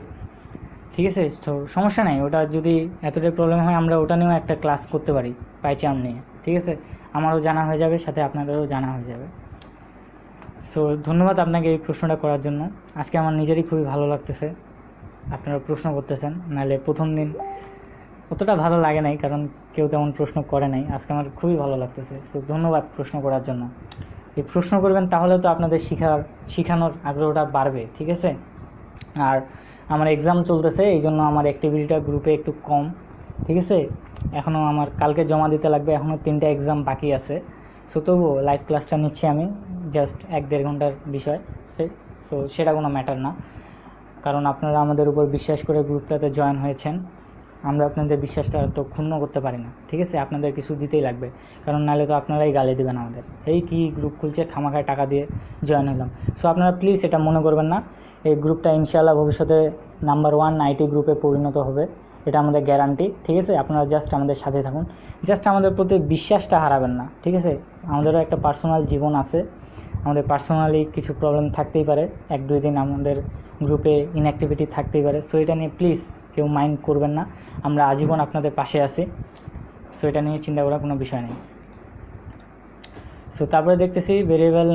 ঠিক আছে? তো সমস্যা নেই, ওটা যদি এতটাই প্রবলেম হয় আমরা ওটা নিয়েও একটা ক্লাস করতে পারি পাইচাম নিয়ে, ঠিক আছে? আমারও জানা হয়ে যাবে, সাথে আপনাদেরও জানা হয়ে যাবে। সো ধন্যবাদ আপনাকে এই প্রশ্নটা করার জন্য। আজকে আমার নিজেরই খুবই ভালো লাগতেছে আপনারা প্রশ্ন করতেছেন, নাহলে প্রথম দিন অতটা ভালো লাগে নাই, কারণ কেউ তেমন প্রশ্ন করে নাই। আজকে আমার খুবই ভালো লাগতেছে। সো ধন্যবাদ প্রশ্ন করার জন্য। এই প্রশ্ন করবেন তাহলে তো আপনাদের শেখানোর আগ্রহটা বাড়বে, ঠিক আছে? আর আমার এক্সাম চলতেছে, এই জন্য আমার অ্যাক্টিভিটিটা গ্রুপে একটু কম, ঠিক আছে? এখনও আমার কালকে জমা দিতে লাগবে, এখনও 3টা এক্সাম বাকি আছে। সো তবুও লাইভ ক্লাসটা নিচ্ছি আমি, জাস্ট 1-1.5 ঘন্টার বিষয়। সো সেটা কোনো ম্যাটার না, কারণ আপনারা আমাদের উপর বিশ্বাস করে গ্রুপটাতে জয়েন হয়েছেন। আমরা আপনাদের বিশ্বাসটা তো ক্ষুণ্ণ করতে পারি না, ঠিক আছে? আপনাদের কিছু দিতেই লাগবে, কারণ নাহলে তো আপনারাই গালি দেবেন আমাদের, এই কি গ্রুপ খুলছে খামাখায় টাকা দিয়ে জয়েন হলাম। সো আপনারা প্লিজ এটা মনে করবেন না, এই গ্রুপটা ইনশাআল্লাহ ভবিষ্যতে নাম্বার 1 আইটি গ্রুপে পরিণত হবে, এটা আমাদের গ্যারান্টি, ঠিক আছে? আপনারা জাস্ট আমাদের সাথে থাকুন, জাস্ট আমাদের প্রতি বিশ্বাসটা হারাবেন না, ঠিক আছে? আমাদেরও একটা পার্সোনাল জীবন আছে, আমাদের পার্সোনালি কিছু প্রবলেম থাকতেই পারে, 1-2 দিন আমাদের গ্রুপে ইনঅ্যাক্টিভিটি থাকতেই পারে। সো এটা নিয়ে প্লিজ কেউ মাইন্ড করবেন না, আমরা আজীবন আপনাদের পাশে আছি। সো এটা নিয়ে চিন্তা করার কোনো বিষয় নেই। সো তারপরে দেখতেছি ভেরিয়েবল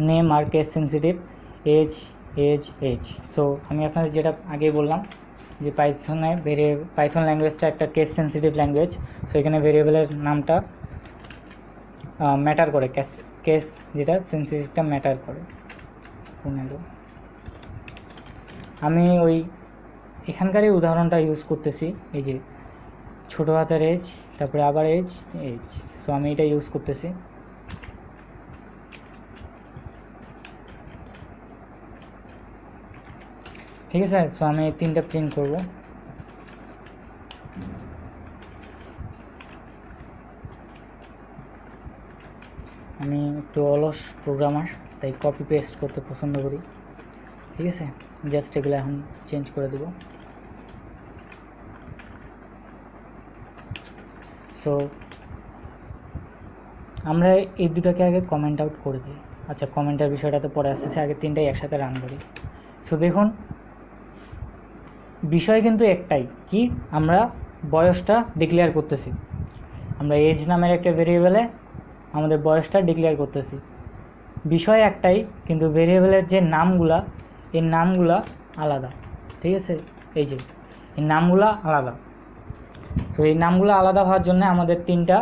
নেম আর কেস সেন্সিটিভ, এজ। সো আমি আপনাদের যেটা আগেই বললাম যে পাইথন ল্যাঙ্গুয়েজটা একটা কেস সেন্সিটিভ ল্যাঙ্গুয়েজ। সো এখানে ভেরিয়েবলের নামটা ম্যাটার করে, কেস যেটা সেন্সিটিভটা ম্যাটার করে। আমি ওই এখানকারই উদাহরণটা ইউজ করতেছি, এই যে ছোটো হাতের এজ, তারপরে আবার এজ। সো আমি এটা ইউজ করতেছি। ঠিক আছে, সো আমি 3টা প্রিন্ট করব। আমি একটু অলস প্রোগ্রামার, তাই কপি পেস্ট করতে পছন্দ করি, ঠিক আছে? জাস্ট এগুলো এখন চেঞ্জ করে দেব। সো আমরা এই দুটাকে আগে কমেন্ট আউট করে দিই। আচ্ছা, কমেন্টের বিষয়টা তো পরে আসতেছে, আগে 3টাই একসাথে রান করি। সো দেখুন, বিষয় কিন্তু একটাই, কি আমরা বয়সটা ডিক্লেয়ার করতেছি, আমরা এজ নামের একটা ভেরিয়েবলে আমাদের বয়সটা ডিক্লেয়ার করতেছি। বিষয় একটাই, কিন্তু ভেরিয়েবলের যে নামগুলা, এই নামগুলা আলাদা, ঠিক আছে? এই যে এই নামগুলা আলাদা। সো এই নামগুলো আলাদা হওয়ার জন্য আমাদের 3টা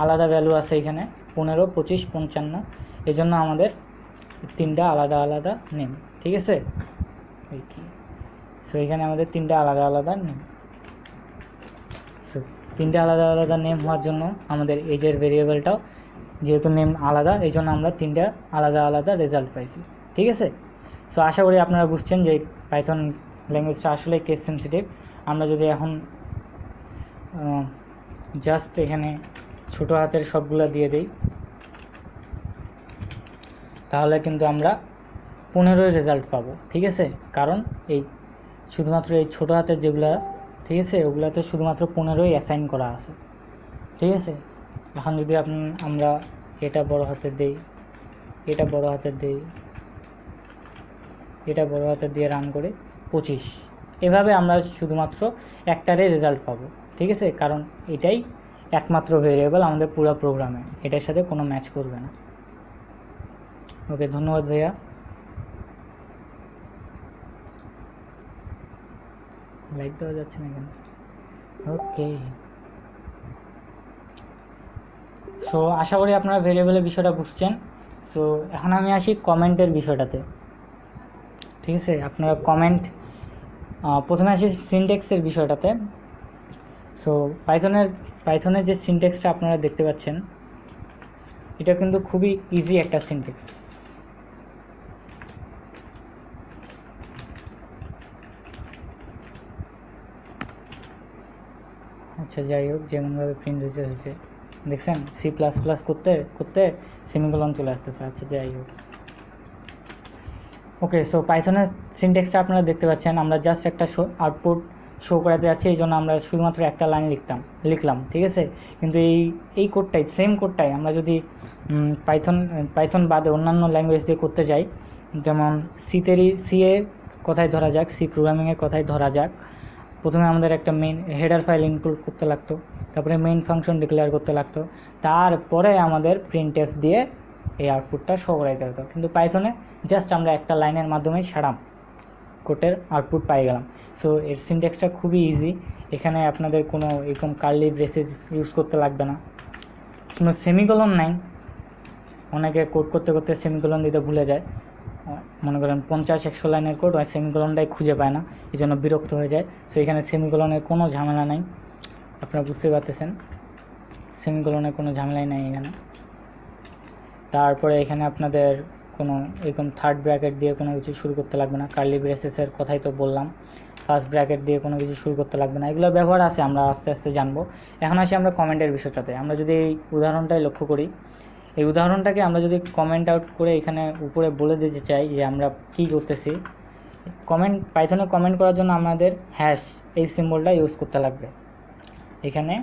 আলাদা ভ্যালু আছে এখানে, 15, 25, 55। এই জন্য আমাদের 3টা আলাদা আলাদা নেম, ঠিক আছে? এই কি, সো এখানে আমাদের 3টা আলাদা আলাদা নেম। সো 3টা আলাদা আলাদা নেম হওয়ার জন্য আমাদের এজের ভেরিয়েবলটাও যেহেতু নেম আলাদা, এই জন্য আমরা 3টা আলাদা আলাদা রেজাল্ট পাইছি, ঠিক আছে? সো আশা করি আপনারা বুঝছেন যে পাইথন ল্যাঙ্গুয়েজটা আসলে কেস সেন্সিটিভ। আমরা যদি এখন জাস্ট এখানে ছোটো হাতের সবগুলো দিয়ে দিই, তাহলে কিন্তু আমরা 15 রেজাল্ট পাবো, ঠিক আছে? কারণ এই শুধুমাত্র এই ছোটো হাতের যেগুলো, ঠিক আছে, ওগুলাতে শুধুমাত্র 15 অ্যাসাইন করা আছে, ঠিক আছে? এখন যদি আমরা এটা বড় হাতের দিই, এটা বড় হাতের দিই, এটা বড় হাতের দিয়ে রান করে 25, এভাবে আমরা শুধুমাত্র একটারে রেজাল্ট পাবো, ঠিক আছে? কারণ এটাই একমাত্র ভেরিয়েবল আমাদের পুরো প্রোগ্রামে, এটার সাথে কোনো ম্যাচ করবে না। ওকে, ধন্যবাদ ভাইয়া। লাইক দেওয়া যাচ্ছে না কেন? ওকে, সো আশা করি আপনারা ভেরিয়েবলের বিষয়টা বুঝছেন। সো এখন আমি আসি কমেন্টের বিষয়টাতে। ঠিক আছে, আপনারা কমেন্ট, প্রথমে আসি সিনট্যাক্সের বিষয়টাতে। সো পাইথনের যে সিনট্যাক্সটা আপনারা দেখতে পাচ্ছেন, এটা কিন্তু খুবই ইজি একটা সিনট্যাক্স। আচ্ছা যাই হোক, যেমনভাবে প্রিন্ট হয়েছে দেখছেন, C++ করতে করতে সেমিকোলন চলে আসতেছে। আচ্ছা যাই হোক, ওকে। সো পাইথনের সিনট্যাক্সটা আপনারা দেখতে পাচ্ছেন। আমরা জাস্ট একটা আউটপুট শো করাতে যাচ্ছি, এই জন্য আমরা শুধুমাত্র একটা লাইন লিখলাম। ঠিক আছে, কিন্তু এই কোডটাই, সেম কোডটাই আমরা যদি পাইথন বাদে অন্যান্য ল্যাঙ্গুয়েজ দিয়ে করতে যাই, যেমন সিএ কথায় ধরা যাক, সি প্রোগ্রামিংয়ের কথায় ধরা যাক, প্রথমে আমাদের একটা মেইন হেডার ফাইল ইনক্লুড করতে লাগতো, তারপরে মেইন ফাংশন ডিক্লেয়ার করতে লাগতো, তারপরে আমাদের প্রিন্টএফ দিয়ে এই আউটপুটটা শো করাইতে হতো। কিন্তু পাইথনে জাস্ট আমরা একটা লাইনের মাধ্যমে সারাম কোডের আউটপুট পাই গেলাম। সো এর সিনট্যাক্সটা খুবই ইজি। এখানে আপনাদের কোনো এরকম কার্লি ব্রেসেস ইউজ করতে লাগবে না, কোনো সেমিকোলন নাই। অনেকে কোড করতে করতে সেমিকোলন দিতে ভুলে যায়, মনে করেন 50-100 লাইনের কোড আর সেমিকোলনটাই খুঁজে পায় না, এই জন্য বিরক্ত হয়ে যায়। সো এখানে সেমিকোলনের কোনো ঝামেলা নাই, আপনারা বুঝতে পারতেছেন, সেমিকোলনের কোনো ঝামেলাই নাই এখানে। তারপরে এখানে আপনাদের কোনো এরকম থার্ড ব্র্যাকেট দিয়ে কোনো কিছু শুরু করতে লাগবে না, কার্লি ব্রেসেসের কথাই তো বললাম। ফার্স্ট ব্র্যাকেট দিয়ে কোনো কিছু শুরু করতে লাগবে না, এগুলো ব্যবহার আছে, আমরা আস্তে আস্তে জানবো। এখন আসি আমরা কমেন্টের বিষয়টাতে। আমরা যদি এই উদাহরণটাই লক্ষ্য করি, এই উদাহরণটাকে আমরা যদি কমেন্ট আউট করে এখানে উপরে বলে দিতে চাই যে আমরা কী করতেছি, পাইথনে কমেন্ট করার জন্য আমাদের হ্যাশ এই সিম্বলটা ইউজ করতে লাগবে। এখানে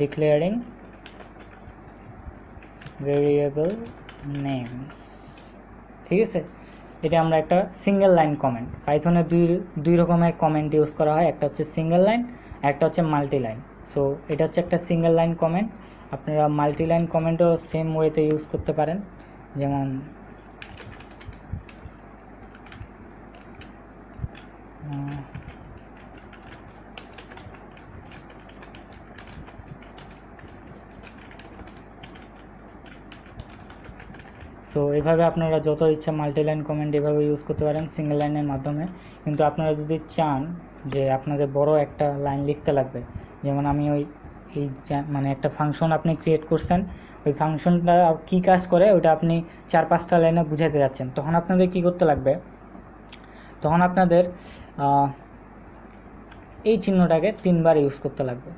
ডিক্লেয়ারিং ভেরিয়েবল নেমস, ঠিক আছে। এটা আমরা একটা সিঙ্গেল লাইন কমেন্ট, পাইথনে দুই রকমের কমেন্ট ইউজ করা হয়, একটা হচ্ছে সিঙ্গেল লাইন, একটা হচ্ছে মাল্টি লাইন। সো এটা হচ্ছে একটা সিঙ্গেল লাইন কমেন্ট। আপনারা মাল্টি লাইন কমেন্টও সেম ওয়েতে ইউজ করতে পারেন, যেমন সো এভাবে আপনারা যত ইচ্ছা মাল্টি লাইন কমেন্ট এভাবে ইউজ করতে পারেন সিঙ্গেল লাইনের মাধ্যমে। কিন্তু আপনারা যদি চান যে আপনাদের বড় একটা লাইন লিখতে লাগবে, যেমন আমি এই মানে একটা ফাংশন আপনি ক্রিয়েট করছেন, ওই ফাংশনটা কী কাজ করে ওইটা আপনি 4-5টা লাইনে বুঝাতে যাচ্ছেন, তখন আপনাদের কী করতে লাগবে, তখন আপনাদের এই চিহ্নটাকে 3বার ইউজ করতে লাগবে।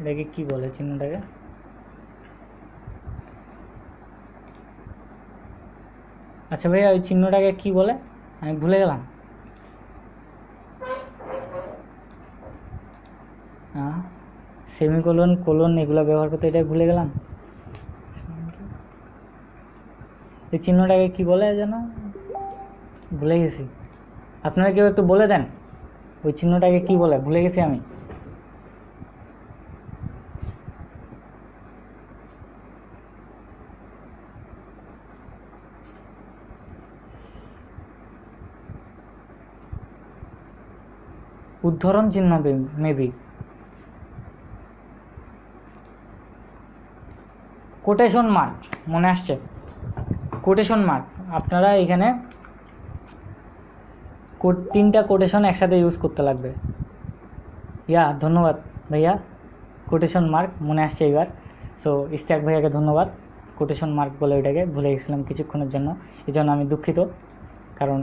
এটাকে কি বলে চিহ্নটাকে, আচ্ছা ভাইয়া ওই চিহ্নটাকে কি বলে আমি ভুলে গেলাম। সেমিকোলন, কোলন এগুলো ব্যবহার করতে এটাই ভুলে গেলাম। এই চিহ্নটাকে কি বলে যেন ভুলে গেছি, আপনারা কেউ একটু বলে দেন ওই চিহ্নটাকে কি বলে, ভুলে গেছি আমি। উদ্ধরণ চিহ্ন মেবি, কোটেশন মার্ক মনে আসছে, কোটেশন মার্ক। আপনারা এখানে 3টা কোটেশন একসাথে ইউজ করতে লাগবে। ধন্যবাদ ভাইয়া, কোটেশন মার্ক মনে আসছে এবার। সো ইস্তাক ভাইয়াকে ধন্যবাদ, কোটেশন মার্ক বলে ওইটাকে ভুলে গেছিলাম কিছুক্ষণের জন্য, এই জন্য আমি দুঃখিত, কারণ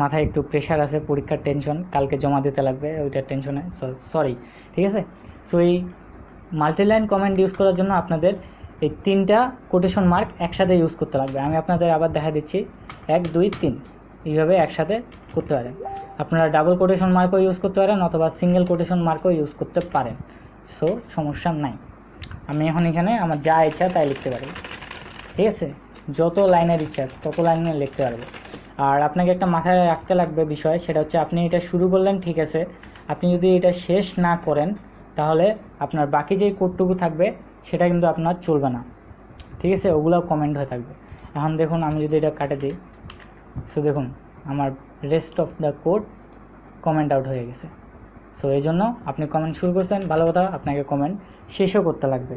মাথায় একটু প্রেশার আছে, পরীক্ষার টেনশন, কালকে জমা দিতে লাগবে, ওইটার টেনশনে সরি। ঠিক আছে, সো এই মাল্টিলাইন কমেন্ট ইউজ করার জন্য আপনাদের এই 3টা কোটেশন মার্ক একসাথে ইউজ করতে লাগবে। আমি আপনাদের আবার দেখা দিচ্ছি, 1 2 3 এইভাবে একসাথে করতে পারেন। আপনারা ডাবল কোটেশন মার্কও ইউজ করতে পারেন অথবা সিঙ্গেল কোটেশন মার্কও ইউজ করতে পারেন, সো সমস্যা নাই। আমি এখন এখানে আমার যা ইচ্ছা তাই লিখতে পারি, ঠিক আছে, যত লাইনের ইচ্ছা তত লাইনে লিখতে পারবো। আর আপনাকে একটা মাথায় রাখতে লাগবে বিষয়, সেটা হচ্ছে আপনি এটা শুরু করলেন, ঠিক আছে, আপনি যদি এটা শেষ না করেন তাহলে আপনার বাকি যেই কোডটুকু থাকবে সেটা কিন্তু আপনার চলবে না, ঠিক আছে, ওগুলোও কমেন্ট হয়ে থাকবে। এখন দেখুন আমি যদি এটা কাটে দিই, সো দেখুন আমার rest of the code comment out হয়ে গেছে। সো এই জন্য আপনি কমেন্ট শুরু করছেন, ভালো কথা, আপনাকে কমেন্ট শেষও করতে লাগবে।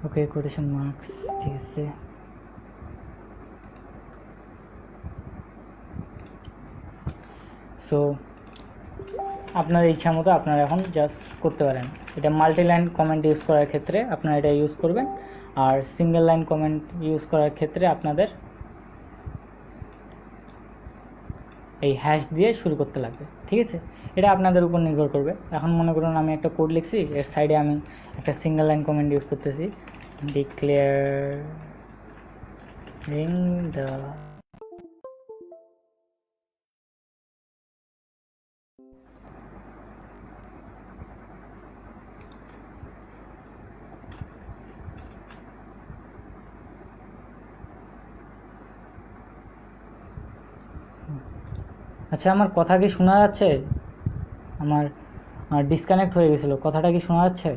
ওকে, কোটেশন মার্কস, ঠিক আছে। সো আপনার ইচ্ছা মতো আপনারা এখন জাস্ট করতে পারেন। এটা মাল্টি লাইন কমেন্ট ইউজ করার ক্ষেত্রে আপনারা এটা ইউজ করবেন, আর সিঙ্গেল লাইন কমেন্ট ইউজ করার ক্ষেত্রে আপনাদের এই হ্যাশ দিয়ে শুরু করতে লাগবে, ঠিক আছে। এটা আপনাদের উপর নির্ভর করবে। এখন মনে করুন আমি একটা কোড লিখছি, এর সাইডে আমি একটা সিঙ্গেল লাইন কমেন্ট ইউজ করতেছি, ডিক্লেয়ারিং দ্য আচ্ছা, আমার কথা কি শোনা যাচ্ছে? আমার ডিসকানেক্ট হয়ে গেছিলো, কথাটা কি শোনা যাচ্ছে?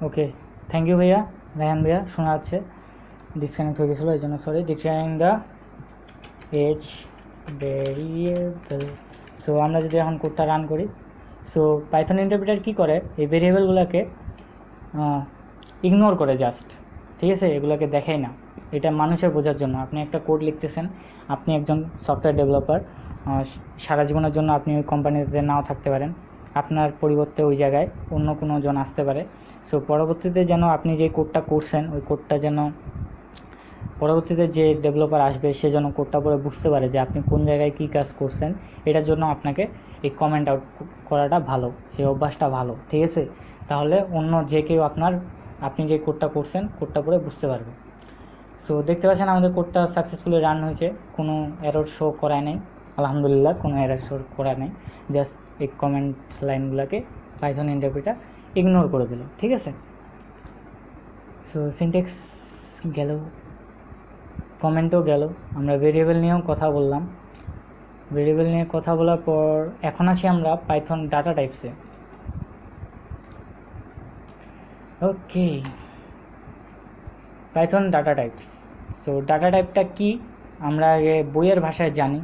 ওকে, থ্যাংক ইউ ভাইয়া, রায়হান ভাইয়া, শোনা যাচ্ছে। ডিসকানেক্ট হয়ে গেছিলো এই জন্য sorry. Declaring the age variable. So আমরা যদি এখন কোডটা রান করি, সো পাইথন ইন্টারপ্রিটার কী করে, এই ভেরিয়েবলগুলোকে ইগনোর করে জাস্ট, ঠিক আছে, এগুলোকে দেখাই না। এটা মানুষের বোঝার জন্য। আপনি একটা কোড লিখতেছেন, আপনি একজন সফটওয়্যার ডেভেলপার, সারা জীবনের জন্য আপনি ওই কোম্পানিতে নাও থাকতে পারেন, আপনার পরিবর্তে ওই জায়গায় অন্য কোনো জন আসতে পারে। সো পরবর্তীতে যেন আপনি যে কোডটা করছেন, ওই কোডটা যেন পরবর্তীতে যে ডেভেলপার আসবে সে যেন কোডটা পরে বুঝতে পারে যে আপনি কোন জায়গায় কী কাজ করছেন। এটার জন্য আপনাকে এই কমেন্ট আউট করাটা ভালো, এই অভ্যাসটা ভালো, ঠিক আছে। তাহলে অন্য যে কেউ আপনি যে কোডটা করছেন কোডটা পরে বুঝতে পারবে। সো দেখতে পাচ্ছেন আমাদের কোডটা সাকসেসফুলি রান হয়েছে, কোনো এরর শো করায় নেই, আলহামদুলিল্লাহ, কোনো এরর শো করা নেই। জাস্ট এই কমেন্ট লাইনগুলোকে পাইথন ইন্টারপ্রিটার ইগনোর করে দিল, ঠিক আছে। সো সিনট্যাক্স গেল, কমেন্টও গেল, আমরা ভেরিয়েবল নিয়েও কথা বললাম। ভেরিয়েবল নিয়ে কথা বলার পর এখন আছি আমরা পাইথন ডাটা টাইপসে। ওকে, পাইথন ডাটা টাইপস। তো ডাটা টাইপটা কি আমরা আগে বইয়ের ভাষায় জানি,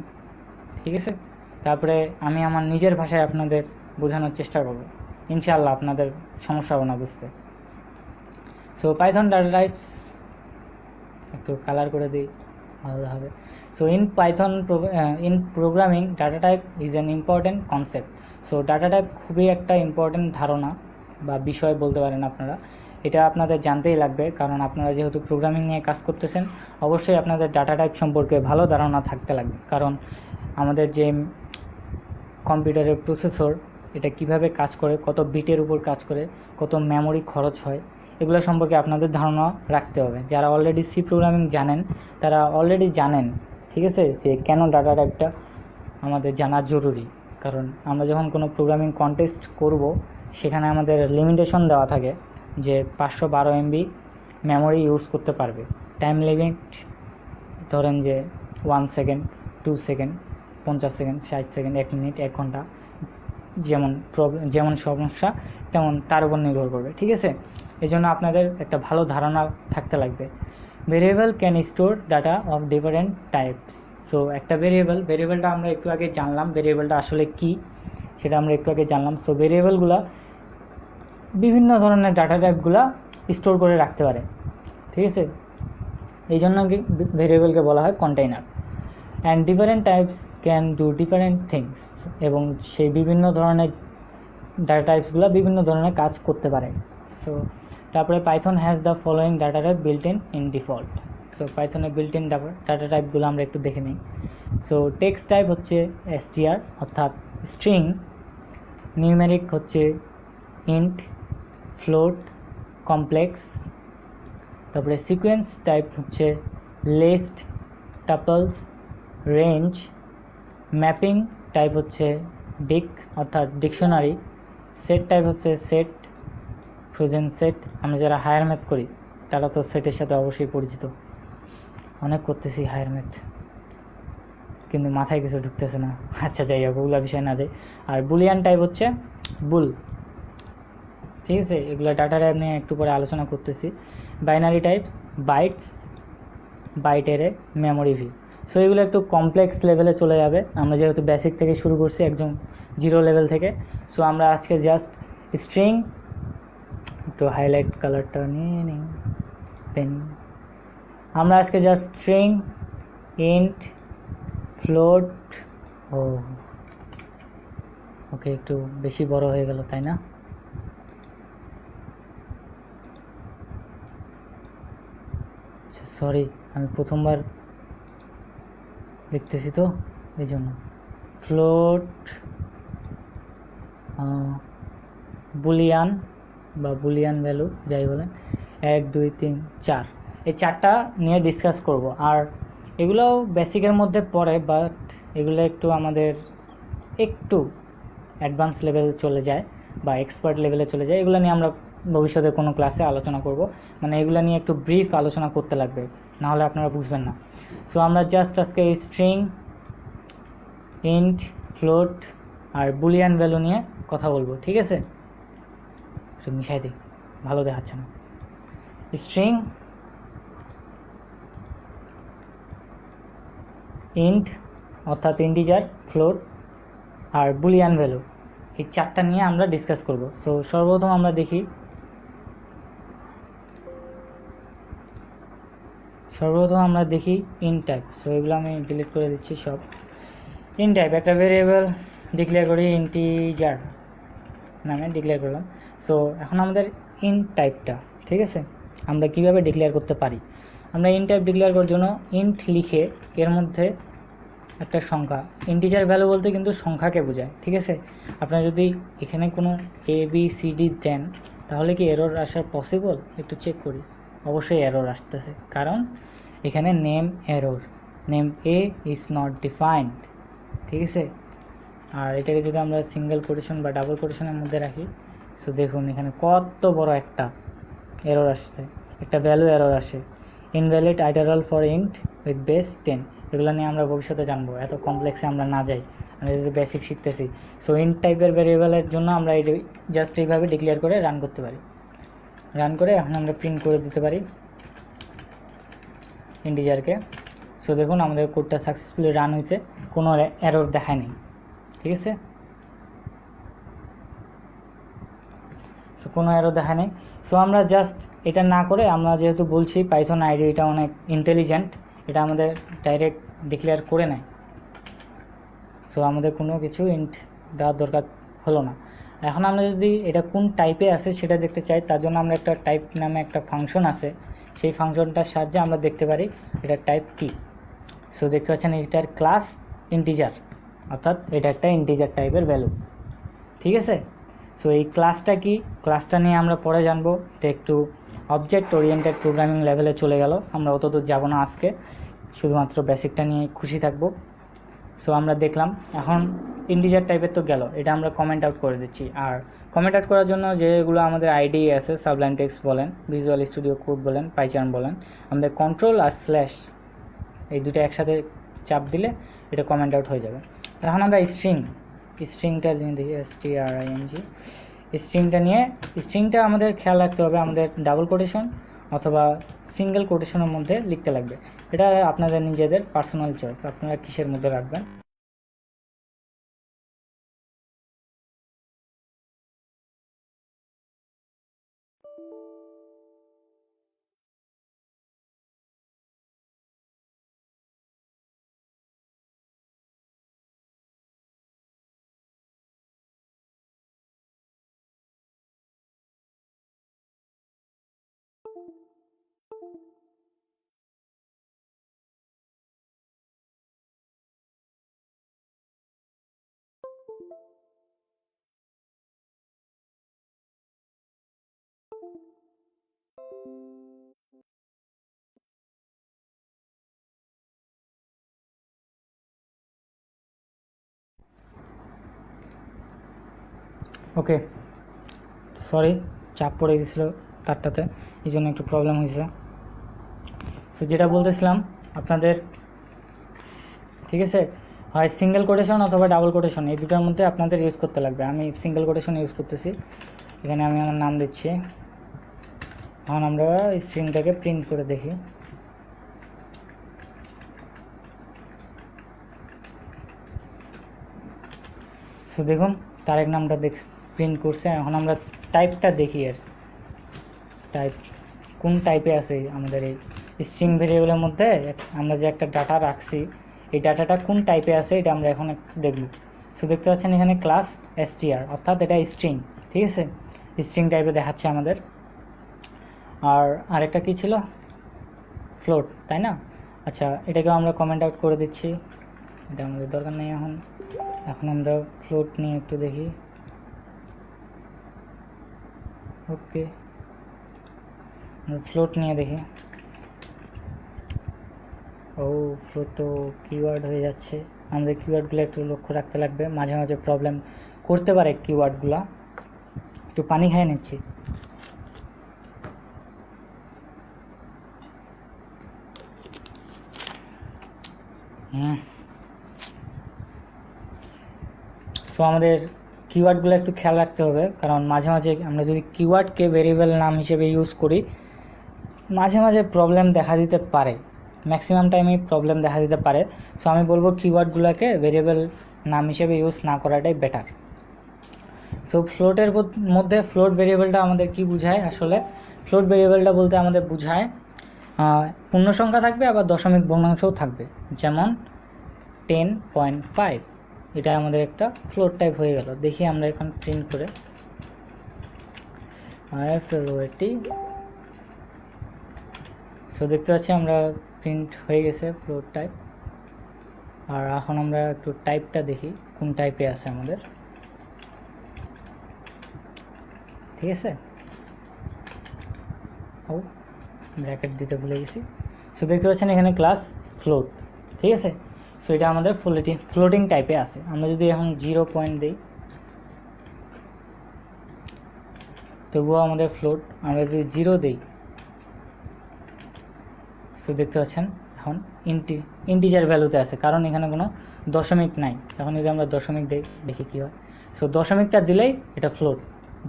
ঠিক আছে, তারপরে আমি আমার নিজের ভাষায় আপনাদের বোঝানোর চেষ্টা করব, ইনশাআল্লাহ আপনাদের সমস্যা হবে না বুঝতে। সো পাইথন ডাটা টাইপস একটু কালার করে দিই, ভালো হবে। So in Python in programming data type is an important concept. So data type খুবই একটা ইম্পর্ট্যান্ট ধারণা বা বিষয় বলতে পারেন আপনারা। এটা আপনাদের জানতেই লাগবে, কারণ আপনারা যেহেতু প্রোগ্রামিং নিয়ে কাজ করতেছেন, অবশ্যই আপনাদের ডাটা টাইপ সম্পর্কে ভালো ধারণা থাকতে লাগবে। কারণ আমাদের যে কম্পিউটারের প্রসেসর, এটা কিভাবে কাজ করে, কত বিটের উপর কাজ করে, কত মেমোরি খরচ হয়, এগুলো সম্পর্কে আপনাদের ধারণা রাখতে হবে। যারা অলরেডি সি প্রোগ্রামিং জানেন তারা অলরেডি জানেন, ঠিক আছে, যে কেন ডাটা টাইপটা আমাদের জানা জরুরি। কারণ আমরা যখন কোনো প্রোগ্রামিং কন্টেস্ট করব, সেখানে আমাদের লিমিটেশন দেওয়া থাকে যে 512 MB মেমোরি ইউজ করতে পারবে। টাইম লিমিট ধরেন যে 1 second, 2 second, 50 second, 60 second, 1 minute, 1 ঘন্টা, যেমন সমস্যা তেমন তার উপর নির্ভর করবে, ঠিক আছে। এই জন্য আপনাদের একটা ভালো ধারণা থাকতে লাগবে। Variable can store data off different types. So একটা ভেরিয়েবলটা আমরা একটু আগে জানলাম, ভেরিয়েবলটা আসলে কি সেটা আমরা একটু আগে জানলাম। সো ভেরিয়েবলগুলো বিভিন্ন ধরনের ডাটা টাইপগুলো স্টোর করে রাখতে পারে, ঠিক আছে। এই জন্য ভেরিয়েবলকে বলা হয় container. And different types can do different things, এবং সেই বিভিন্ন ধরনের ডাটা টাইপসগুলো বিভিন্ন ধরনের কাজ করতে পারে। সো তারপরে Python has the following data type built in default. So পাইথনের বিল্ট ইন ডাটা টাইপগুলো আমরা একটু দেখে নিই। সো টেক্সট টাইপ হচ্ছে str অর্থাৎ স্ট্রিং, নিউমেরিক হচ্ছে ইন্ট, ফ্লোট, কমপ্লেক্স, তারপরে সিকোয়েন্স টাইপ হচ্ছে list, tuples, range, mapping type হচ্ছে ডিক অর্থাৎ ডিকশনারি, সেট টাইপ হচ্ছে সেট, ফ্রোজেন সেট। আমরা যারা হায়ার ম্যাথ করি তারা তো সেটের সাথে অবশ্যই পরিচিত, অনেক করতেছি হায়ার ম্যাথ কিন্তু মাথায় কিছু ঢুকতেছে না। আচ্ছা যাই হোক, ওগুলো বিষয় না যাই। আর বুলিয়ান টাইপ হচ্ছে বুল, ঠিক আছে, এগুলো ডাটা টাইপ নিয়ে একটু পরে আলোচনা করতেছি। Binary types, bytes, byte array, memory view. So এগুলো একটু কমপ্লেক্স লেভেলে চলে যাবে, আমরা যেহেতু বেসিক থেকে শুরু করছি একদম জিরো লেভেল থেকে। সো আমরা আজকে জাস্ট স্ট্রিং, একটু হাইলাইট কালারটা নিয়ে নিই পেন, আমরা আজকে জাস্ট স্ট্রিং, ইন্ট, ফ্লোট, ও ওকে একটু বেশি বড় হয়ে গেল তাই না? সরি, আমি প্রথমবার দেখতেছি তো এই জন্য। ফ্লোট, বুলিয়ান বা বুলিয়ান ভ্যালু যাই বলেন, 1 2 3 4, এই চারটা নিয়ে ডিসকাস করব। আর এগুলোও বেসিকের মধ্যে পড়ে, বাট এগুলো একটু আমাদের একটু অ্যাডভান্স লেভেল চলে যায় বা এক্সপার্ট লেভেলে চলে যায়। এগুলো নিয়ে আমরা ভবিষ্যতে কোনো ক্লাসে আলোচনা করব, মানে এগুলো নিয়ে একটু ব্রিফ আলোচনা করতে লাগবে, নাহলে আপনারা বুঝবেন না। সো আমরা জাস্ট আজকে স্ট্রিং, ইন্ট, ফ্লোট আর বুলিয়ান ভ্যালু নিয়ে কথা বলবো, ঠিক আছে? একটু মিশাই দিই, ভালো দেখাচ্ছে না। স্ট্রিং, ইন্ট অর্থাৎ ইন্টিজার, ফ্লোট আর বুলিয়ান ভ্যালু, এই চারটা নিয়ে আমরা ডিসকাস করব। সো সর্বপ্রথম আমরা দেখি, ইন টাইপ। সো এগুলো আমি ডিলিট করে দিচ্ছি সব। ইন টাইপ একটা ভেরিয়েবল ডিক্লেয়ার করি, ইন্টিজার নামে ডিক্লেয়ার করলাম। সো এখন আমাদের ইন টাইপটা, ঠিক আছে, আমরা কিভাবে ডিক্লেয়ার করতে পারি। আমরা ইন টাইপ ডিক্লেয়ার করার জন্য ইন্ট লিখে এর মধ্যে একটা সংখ্যা, ইন্টিজার ভ্যালু বলতে কিন্তু সংখ্যাকে বোঝায়, ঠিক আছে। আপনারা যদি এখানে কোনো ABCD দেন তাহলে কি এরর আসা পসিবল? একটু চেক করি, অবশ্যই এরর আসতেছে, কারণ এখানে name error, name A is not defined, ঠিক আছে। আর এটাকে যদি আমরা সিঙ্গেল কোটেশন বা ডাবল কোটেশনের মধ্যে রাখি, সো দেখুন এখানে কত বড় একটা এরর আসছে, একটা ভ্যালু এরর আসে, invalid literal for int with base 10। এগুলো নিয়ে আমরা ভবিষ্যতে জানবো, এত কমপ্লেক্সে আমরা না যাই, আমরা যদি বেসিক শিখতেছি। সো ইন্ট টাইপের ভ্যারিয়েবলের জন্য আমরা এই জাস্ট এইভাবে ডিক্লেয়ার করে রান করতে পারি, রান করে এখন আমরা প্রিন্ট করে দিতে পারি ইন্টিজারকে। সো দেখুন আমাদের কোডটা সাকসেসফুলি রান হয়েছে, কোনো এরর দেখায় নেই, ঠিক আছে। সো কোনো এরর দেখা নেই। সো আমরা জাস্ট এটা না করে, আমরা যেহেতু বলছি পাইথন আইডি এটা অনেক ইন্টেলিজেন্ট, এটা আমাদের ডাইরেক্ট ডিক্লেয়ার করে নেয়। সো আমাদের কোনো কিছু ইন্ট দেওয়ার দরকার হলো না। এখন আমরা যদি এটা কোন টাইপে আছে সেটা দেখতে চাই, তার জন্য আমরা একটা টাইপ নামে একটা ফাংশন আছে, সেই ফাংশনটার সাহায্যে আমরা দেখতে পারি এটার টাইপ কী। সো দেখতে পাচ্ছেন এটার ক্লাস ইন্টিজার, অর্থাৎ এটা একটা ইন্টিজার টাইপের ভ্যালু, ঠিক আছে। সো এই ক্লাসটা কি, ক্লাসটা নিয়ে আমরা পরে জানবো। এটা একটু অবজেক্ট ওরিয়েন্টেড প্রোগ্রামিং লেভেলে চলে গেল, আমরা অতদূর যাব না আজকে, শুধুমাত্র বেসিকটা নিয়ে খুশি থাকবো। সো আমরা দেখলাম এখন ইন্টিজার টাইপের তো গেল, এটা আমরা কমেন্ট আউট করে দিচ্ছি। আর কমেন্ট আউট করার জন্য যেগুলো আমাদের আইডি আছে, সাবলাইম টেক্সট বলেন, ভিজুয়াল স্টুডিও কোড বলেন, পাইচার্ন বলেন, আমাদের কন্ট্রোল আর স্ল্যাশ এই দুটো একসাথে চাপ দিলে এটা কমেন্ট আউট হয়ে যাবে। এখন আমরা স্ট্রিংটা দেখি, STRING, স্ট্রিংটা নিয়ে, স্ট্রিংটা আমাদের খেয়াল রাখতে হবে আমাদের ডাবল কোটেশন অথবা সিঙ্গেল কোটেশনের মধ্যে লিখতে লাগবে। এটা আপনাদের নিজেদের পার্সোনাল চয়েস, আপনারা কিসের মধ্যে রাখবেন। ওকে, সরি চাপ পড়ে গেছিলো তারটাতে, এই জন্য একটু প্রবলেম হয়েছে। সো যেটা বলতেছিলাম আপনাদের, ঠিক আছে, হয় সিঙ্গেল কোটেশন অথবা ডাবল কোটেশন, এই দুটার মধ্যে আপনাদের ইউজ করতে লাগবে। আমি সিঙ্গেল কোটেশন ইউজ করতেছি, এখানে আমি আমার নাম দিচ্ছি। এখন আমরা স্ট্রিংটাকে প্রিন্ট করে দেখি। সো দেখুন তারেক নামটা প্রিন্ট করছে। এখন আমরা টাইপটা দেখি, এর টাইপ কোন টাইপে আছে আমাদের এই স্ট্রিং ভেরিয়েবলের মধ্যে। আমরা যে একটা ডাটা রাখছি, এই ডাটাটা কোন টাইপে আছে এটা আমরা এখন দেখব। সো দেখতে পাচ্ছেন এখানে ক্লাস str, অর্থাৎ এটা স্ট্রিং, ঠিক আছে, স্ট্রিং টাইপে দেখাচ্ছে আমাদের। আর আরেকটা কী ছিল, ফ্লোট, তাই না? আচ্ছা, এটাকেও আমরা কমেন্ট আউট করে দিচ্ছি, এটা আমাদের দরকার নেই এখন। এখন আমরা ফ্লোট নিয়ে একটু দেখি। ওকে, ফ্লোট নিয়ে দেখি। ও, ফ্লোট তো কিওয়ার্ড হয়ে যাচ্ছে। আমাদের কিওয়ার্ডগুলো একটু লক্ষ্য রাখতে লাগবে, মাঝে মাঝে প্রবলেম করতে পারে কিওয়ার্ডগুলো। একটু পানি খেয়ে নিচ্ছি। সো আমাদের কিওয়ার্ডগুলো একটু খেয়াল রাখতে হবে, কারণ মাঝে মাঝে আমরা যদি কিওয়ার্ডকে ভেরিয়েবল নাম হিসেবে ইউজ করি, মাঝে মাঝে প্রবলেম দেখা দিতে পারে, ম্যাক্সিমাম টাইমেই প্রবলেম দেখা দিতে পারে। সো আমি বলবো কিওয়ার্ডগুলোকে ভেরিয়েবল নাম হিসেবে ইউজ না করাটাই বেটার। সো ফ্লোটের মধ্যে ফ্লোট ভেরিয়েবলটা আমাদের কি বোঝায়? আসলে ফ্লোট ভেরিয়েবলটা বলতে আমাদের বোঝায় পূর্ণ সংখ্যা থাকবে, আবার দশমিক ভগ্নাংশও থাকবে। যেমন 10.5, এটা আমাদের একটা ফ্লোট টাইপ হয়ে গেল। দেখি আমরা এখন প্রিন্ট করে FLOAT। সো দেখতে পাচ্ছি আমরা প্রিন্ট হয়ে গেছে ফ্লোট টাইপ। আর এখন আমরা একটু টাইপটা দেখি কোন টাইপে আছে আমাদের, ঠিক আছে। ও, ব্র্যাকেট দিতে ভুলে গেছি। সো দেখতে পাচ্ছেন এখানে ক্লাস ফ্লোট, ঠিক আছে। সো এটা আমাদের ফ্লোটিং টাইপে আছে। আমরা যদি এখন 0 পয়েন্ট দিই, তবুও আমাদের ফ্লোট। আমরা যদি 0 দিই, সো দেখতে পাচ্ছেন এখন ইন্টিজার ভ্যালুতে আছে, কারণ এখানে কোনো দশমিক নাই। এখন যদি আমরা দশমিক দেখি কী হয়। সো দশমিকটা দিলেই এটা ফ্লোট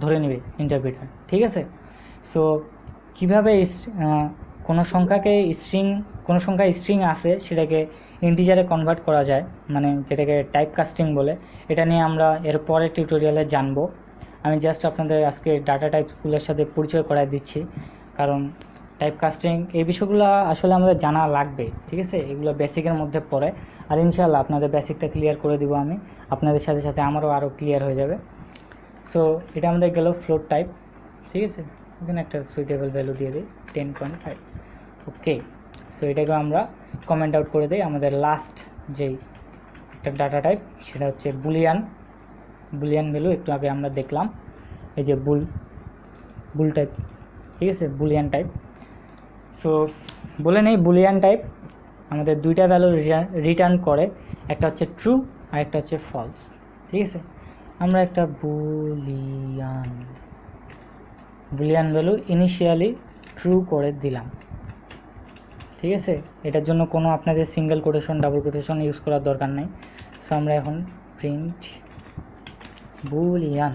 ধরে নেবে ইন্টারপ্রিটার, ঠিক আছে। সো কীভাবে কোনো সংখ্যায় স্ট্রিং আছে সেটাকে ইন্টিজারে কনভার্ট করা যায়, মানে যেটাকে টাইপ কাস্টিং বলে, এটা নিয়ে আমরা এর পরের টিউটোরিয়ালে জানবো। আমি জাস্ট আপনাদের আজকে ডাটা টাইপগুলোর সাথে পরিচয় করায় দিচ্ছি, কারণ টাইপ কাস্টিং এই বিষয়গুলো আসলে আমাদের জানা লাগবে, ঠিক আছে। এগুলো বেসিকের মধ্যে পড়ে, আর ইনশাআল্লাহ আপনাদের বেসিকটা ক্লিয়ার করে দিব আমি, আপনাদের সাথে সাথে আমারও আরও ক্লিয়ার হয়ে যাবে। সো এটা আমাদের গেল ফ্লোট টাইপ, ঠিক আছে। এখানে একটা সুইটেবল ভ্যালু দিয়ে দিই 10.5। ওকে, সো এটাকে আমরা কমেন্ট আউট করে দিই। আমাদের লাস্ট যেই একটা ডাটা টাইপ সেটা হচ্ছে বুলিয়ান ভ্যালু। একটু আগে আমরা দেখলাম এই যে বুল টাইপ, ঠিক আছে, বুলিয়ান টাইপ। সো বলে নেই, বুলিয়ান টাইপ আমাদের দুইটা ভ্যালু রিটার্ন করে, একটা হচ্ছে ট্রু আর একটা হচ্ছে ফলস, ঠিক আছে। আমরা একটা বুলিয়ান ভ্যালু ইনিশিয়ালি ট্রু করে দিলাম, ঠিক আছে। এটার জন্য কোনো আপনাদের single quotation double quotation use করার দরকার নেই। সো আমরা এখন প্রিন্ট বুলিয়ান,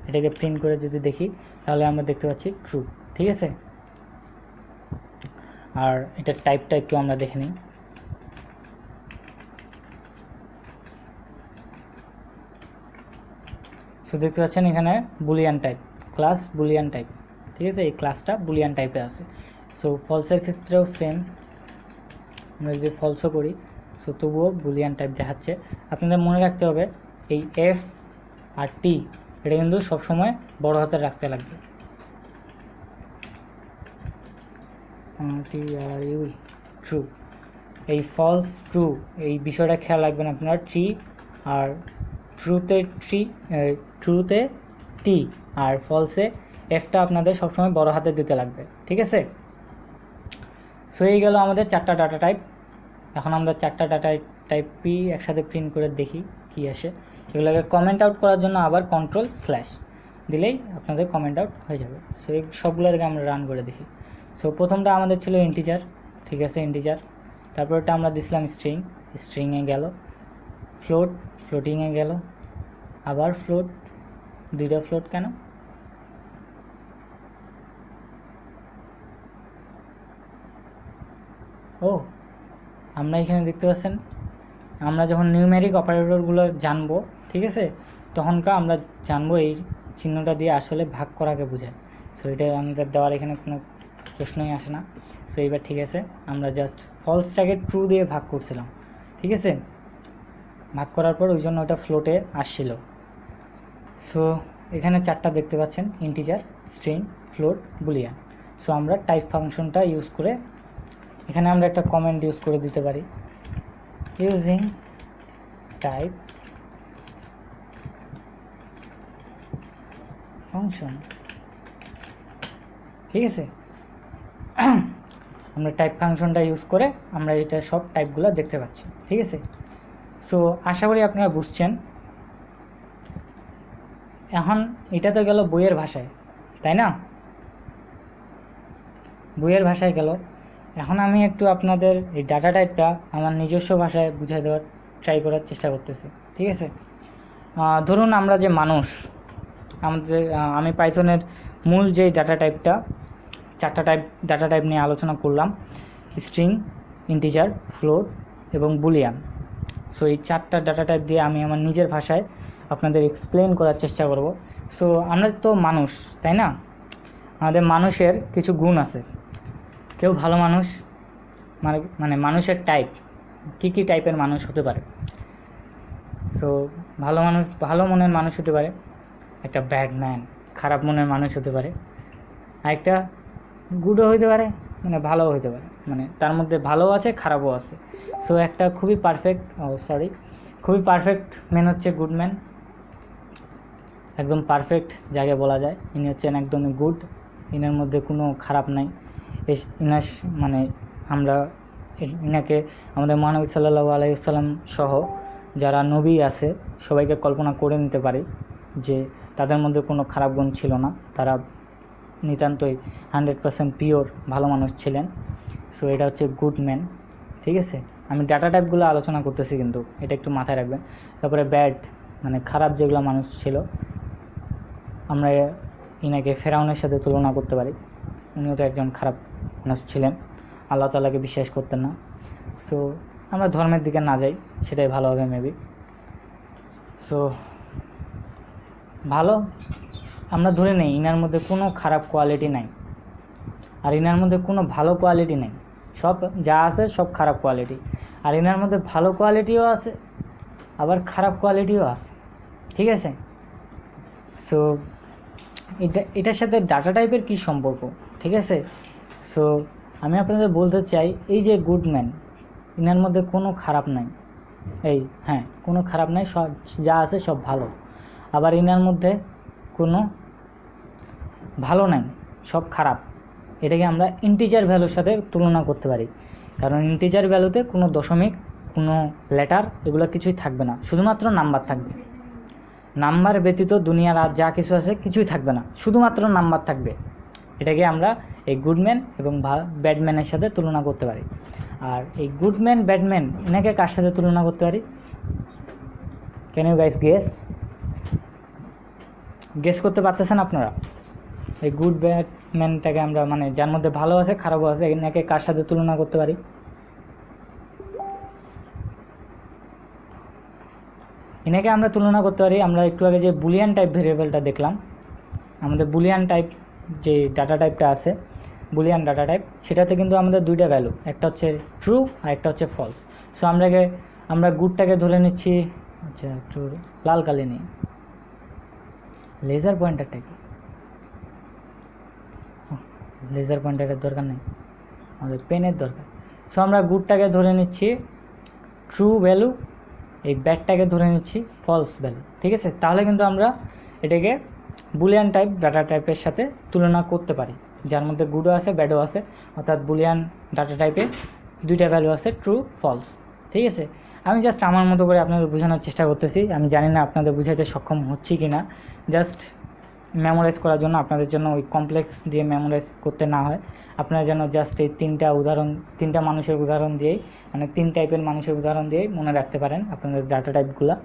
এটাকে প্রিন্ট করে যদি দেখি তাহলে আমরা দেখতে পাচ্ছি ট্রু, ঠিক আছে। আর এটার টাইপটা একটু আমরা দেখে নিই। সো দেখতে পাচ্ছেন এখানে Boolean type, class Boolean type, ঠিক আছে। এই ক্লাসটা বুলিয়ান টাইপে আছে। সো ফলসের ক্ষেত্রেও সেম, আমরা যদি ফলসও করি সো তবুও বুলিয়ান টাইপ দেখাচ্ছে। আপনাদের মনে রাখতে হবে এই এফ আর টি এটা কিন্তু সবসময় বড় হাতে রাখতে লাগবে। ট্রু, এই ফলস ট্রু এই বিষয়টা খেয়াল রাখবেন আপনারা। ট্রি আর ট্রুতে টি আর ফলসে এফটা আপনাদের সবসময় বড় হাতে দিতে লাগবে, ঠিক আছে। সো এই গেল আমাদের 4টা ডাটা টাইপ। এখন আমরা 4টা ডাটা টাইপই একসাথে প্রিন্ট করে দেখি কি আসে। এগুলোকে কমেন্ট আউট করার জন্য আবার কন্ট্রোল/। দিলেই আপনাদের কমেন্ট আউট হয়ে যাবে। সো এই সবগুলো থেকে আমরা রান করে দেখি। সো প্রথমটা আমাদের ছিল ইন্টিজার, ঠিক আছে, ইন্টিজার। তারপরটা আমরা দিছিলাম স্ট্রিং, স্ট্রিংয়ে গেল, ফ্লোট, ফ্লোটিংয়ে গেল, আবার ফ্লোট, দুইটা ফ্লোট কেন? ও, আমরা এখানে দেখতে পাচ্ছেন, আমরা যখন নিউমেরিক অপারেটরগুলো জানবো, ঠিক আছে, তখনকার আমরা জানবো এই চিহ্নটা দিয়ে আসলে ভাগ করাকে বোঝায়। সো এটা আমাদের দেওয়ার এখানে কোনো প্রশ্নই আসে না। সো এইবার ঠিক আছে, আমরা জাস্ট ফলসটাকে ট্রু দিয়ে ভাগ করছিলাম, ঠিক আছে, ভাগ করার পর ওই জন্য ওটা ফ্লোটে আসছিল। সো এখানে চারটা দেখতে পাচ্ছেন, integer, string, float, Boolean. So আমরা টাইপ ফাংশনটা ইউজ করে এখানে আমরা একটা কমেন্ট ইউজ করে দিতে পারি, ইউজিং টাইপ ফাংশন, ঠিক আছে। আমরা টাইপ ফাংশনটা ইউজ করে আমরা এটা সব টাইপগুলো দেখতে পাচ্ছি, ঠিক আছে। সো আশা করি আপনারা বুঝছেন। এখন এটা তো গেল বইয়ের ভাষায়, তাই না? বইয়ের ভাষায় গেল। এখন আমি একটু আপনাদের এই ডাটা টাইপটা আমার নিজস্ব ভাষায় বুঝিয়ে দেওয়ার ট্রাই করার চেষ্টা করতেছি, ঠিক আছে। ধরুন আমরা যে মানুষ, আমাদের আমি পাইথনের মূল যে ডাটা টাইপটা, চারটা ডাটা টাইপ নিয়ে আলোচনা করলাম, স্ট্রিং, ইন্টিজার, ফ্লোট এবং বুলিয়ান। সো এই চারটা ডাটা টাইপ দিয়ে আমি আমার নিজের ভাষায় আপনাদের এক্সপ্লেন করার চেষ্টা করব। সো আমরা তো মানুষ, তাই না? আমাদের মানুষের কিছু গুণ আছে। কেউ ভালো মানুষ, মানে মানুষের টাইপ, কী টাইপের মানুষ হতে পারে? সো ভালো মানুষ, ভালো মনের মানুষ হতে পারে, একটা ব্যাড ম্যান, খারাপ মনের মানুষ হতে পারে, আরেকটা গুডও হইতে পারে, মানে ভালোও হইতে পারে, মানে তার মধ্যে ভালো আছে খারাপও আছে। সো একটা খুবই পারফেক্ট ম্যান হচ্ছে গুড ম্যান, একদম পারফেক্ট যাকে বলা যায়, ইনি হচ্ছেন একদমই গুড, ইনার মধ্যে কোনো খারাপ নাই। ইনার মানে আমরা ইনাকে আমাদের মহানবী সাল্লাল্লাহু আলাইহি ওয়াসাল্লাম সহ যারা নবী আছে সবাইকে কল্পনা করে নিতে পারি যে তাদের মধ্যে কোনো খারাপ গুণ ছিল না, তারা নিতান্তই 100% পিওর ভালো মানুষ ছিলেন। সো এটা হচ্ছে গুড ম্যান, ঠিক আছে। আমি ডাটা টাইপগুলো আলোচনা করতেছি, কিন্তু এটা একটু মাথায় রাখবেন। তারপরে ব্যাড, মানে খারাপ যেগুলো মানুষ ছিল, আমরা ইনাকে ফেরাউনের সাথে তুলনা করতে পারি, উনিও তো একজন খারাপ মানুষ ছিলেন, আল্লাহ তাআলাকে বিশ্বাস করতেন না। সো আমরা ধর্মের দিকে না যাই, সেটাই ভালো হবে মেবি। সো ভালো, আমরা ধরে নেই ইনার মধ্যে কোনো খারাপ কোয়ালিটি নাই, আর ইনার মধ্যে কোনো ভালো কোয়ালিটি নেই, সব যা আছে সব খারাপ কোয়ালিটি। আর ইনার মধ্যে ভালো কোয়ালিটিও আছে, আবার খারাপ কোয়ালিটিও আছে, ঠিক আছে। সো এটার সাথে ডাটা টাইপের কী সম্পর্ক, ঠিক আছে। সো আমি আপনাদের বলতে চাই, এই যে গুড ম্যান, ইনার মধ্যে কোনো খারাপ নাই, কোনো খারাপ নাই, সব যা আছে সব ভালো। আবার ইনার মধ্যে কোনো ভালো নাই, সব খারাপ। এটাকে আমরা ইন্টিজার ভ্যালুর সাথে তুলনা করতে পারি, কারণ ইন্টিজার ভ্যালুতে কোনো দশমিক, কোনো লেটার, এগুলো কিছুই থাকবে না, শুধুমাত্র নাম্বার থাকবে। নাম্বার ব্যতীত দুনিয়ার আর যা কিছু আছে কিছুই থাকবে না, শুধুমাত্র নাম্বার থাকবে। এটাকে আমরা এই গুডম্যান এবং ব্যাডম্যানের সাথে তুলনা করতে পারি। আর এই গুডম্যান ব্যাডম্যান এনাকে কার সাথে তুলনা করতে পারি? ক্যান ইউ গাইস গেস করতে পারতেছেন আপনারা? এই গুড ব্যাডম্যানটাকে আমরা, মানে যার মধ্যে ভালো আছে খারাপও আছে, এনাকে কার সাথে তুলনা করতে পারি? এনাকে আমরা তুলনা করতে পারি, আমরা একটু আগে যে বুলিয়ান টাইপ ভেরিয়েবলটা দেখলাম, আমাদের বুলিয়ান টাইপ যে ডাটা টাইপটা আছে, বুলিয়ান ডাটা টাইপ, সেটাতে কিন্তু আমাদের দুইটা ভ্যালু, একটা হচ্ছে ট্রু আর একটা হচ্ছে ফলস। সো আমরা গুডটাকে ধরে নিচ্ছি, আচ্ছা একটু লাল কালি নেই, লেজার পয়েন্টারটা কি? লেজার পয়েন্টারের দরকার নেই, আমাদের পেনের দরকার। সো আমরা গুডটাকে ধরে নিচ্ছি ট্রু ভ্যালু, এই ব্যাডটাকে ধরে নিচ্ছি ফলস ভ্যালু, ঠিক আছে। তাহলে কিন্তু আমরা এটাকে বুলিয়ান টাইপ ডাটা টাইপের সাথে তুলনা করতে পারি, যার মধ্যে গুডও আছে ব্যাডও আছে, অর্থাৎ বুলিয়ান ডাটা টাইপে দুইটা ভ্যালু আছে, ট্রু ফলস, ঠিক আছে। আমি জাস্ট আমার মতো করে আপনাদের বোঝানোর চেষ্টা করতেছি, আমি জানি না আপনাদের বোঝাতে সক্ষম হচ্ছি কি না, জাস্ট মেমোরাইজ করার জন্য, আপনাদের জন্য ওই কমপ্লেক্স দিয়ে মেমোরাইজ করতে না হয়, আপনারা যেন জাস্ট এই তিনটা মানুষের উদাহরণ দিয়েই, মানে 3 টাইপের মানুষের উদাহরণ দিয়েই মনে রাখতে পারেন আপনাদের ডাটা টাইপগুলো।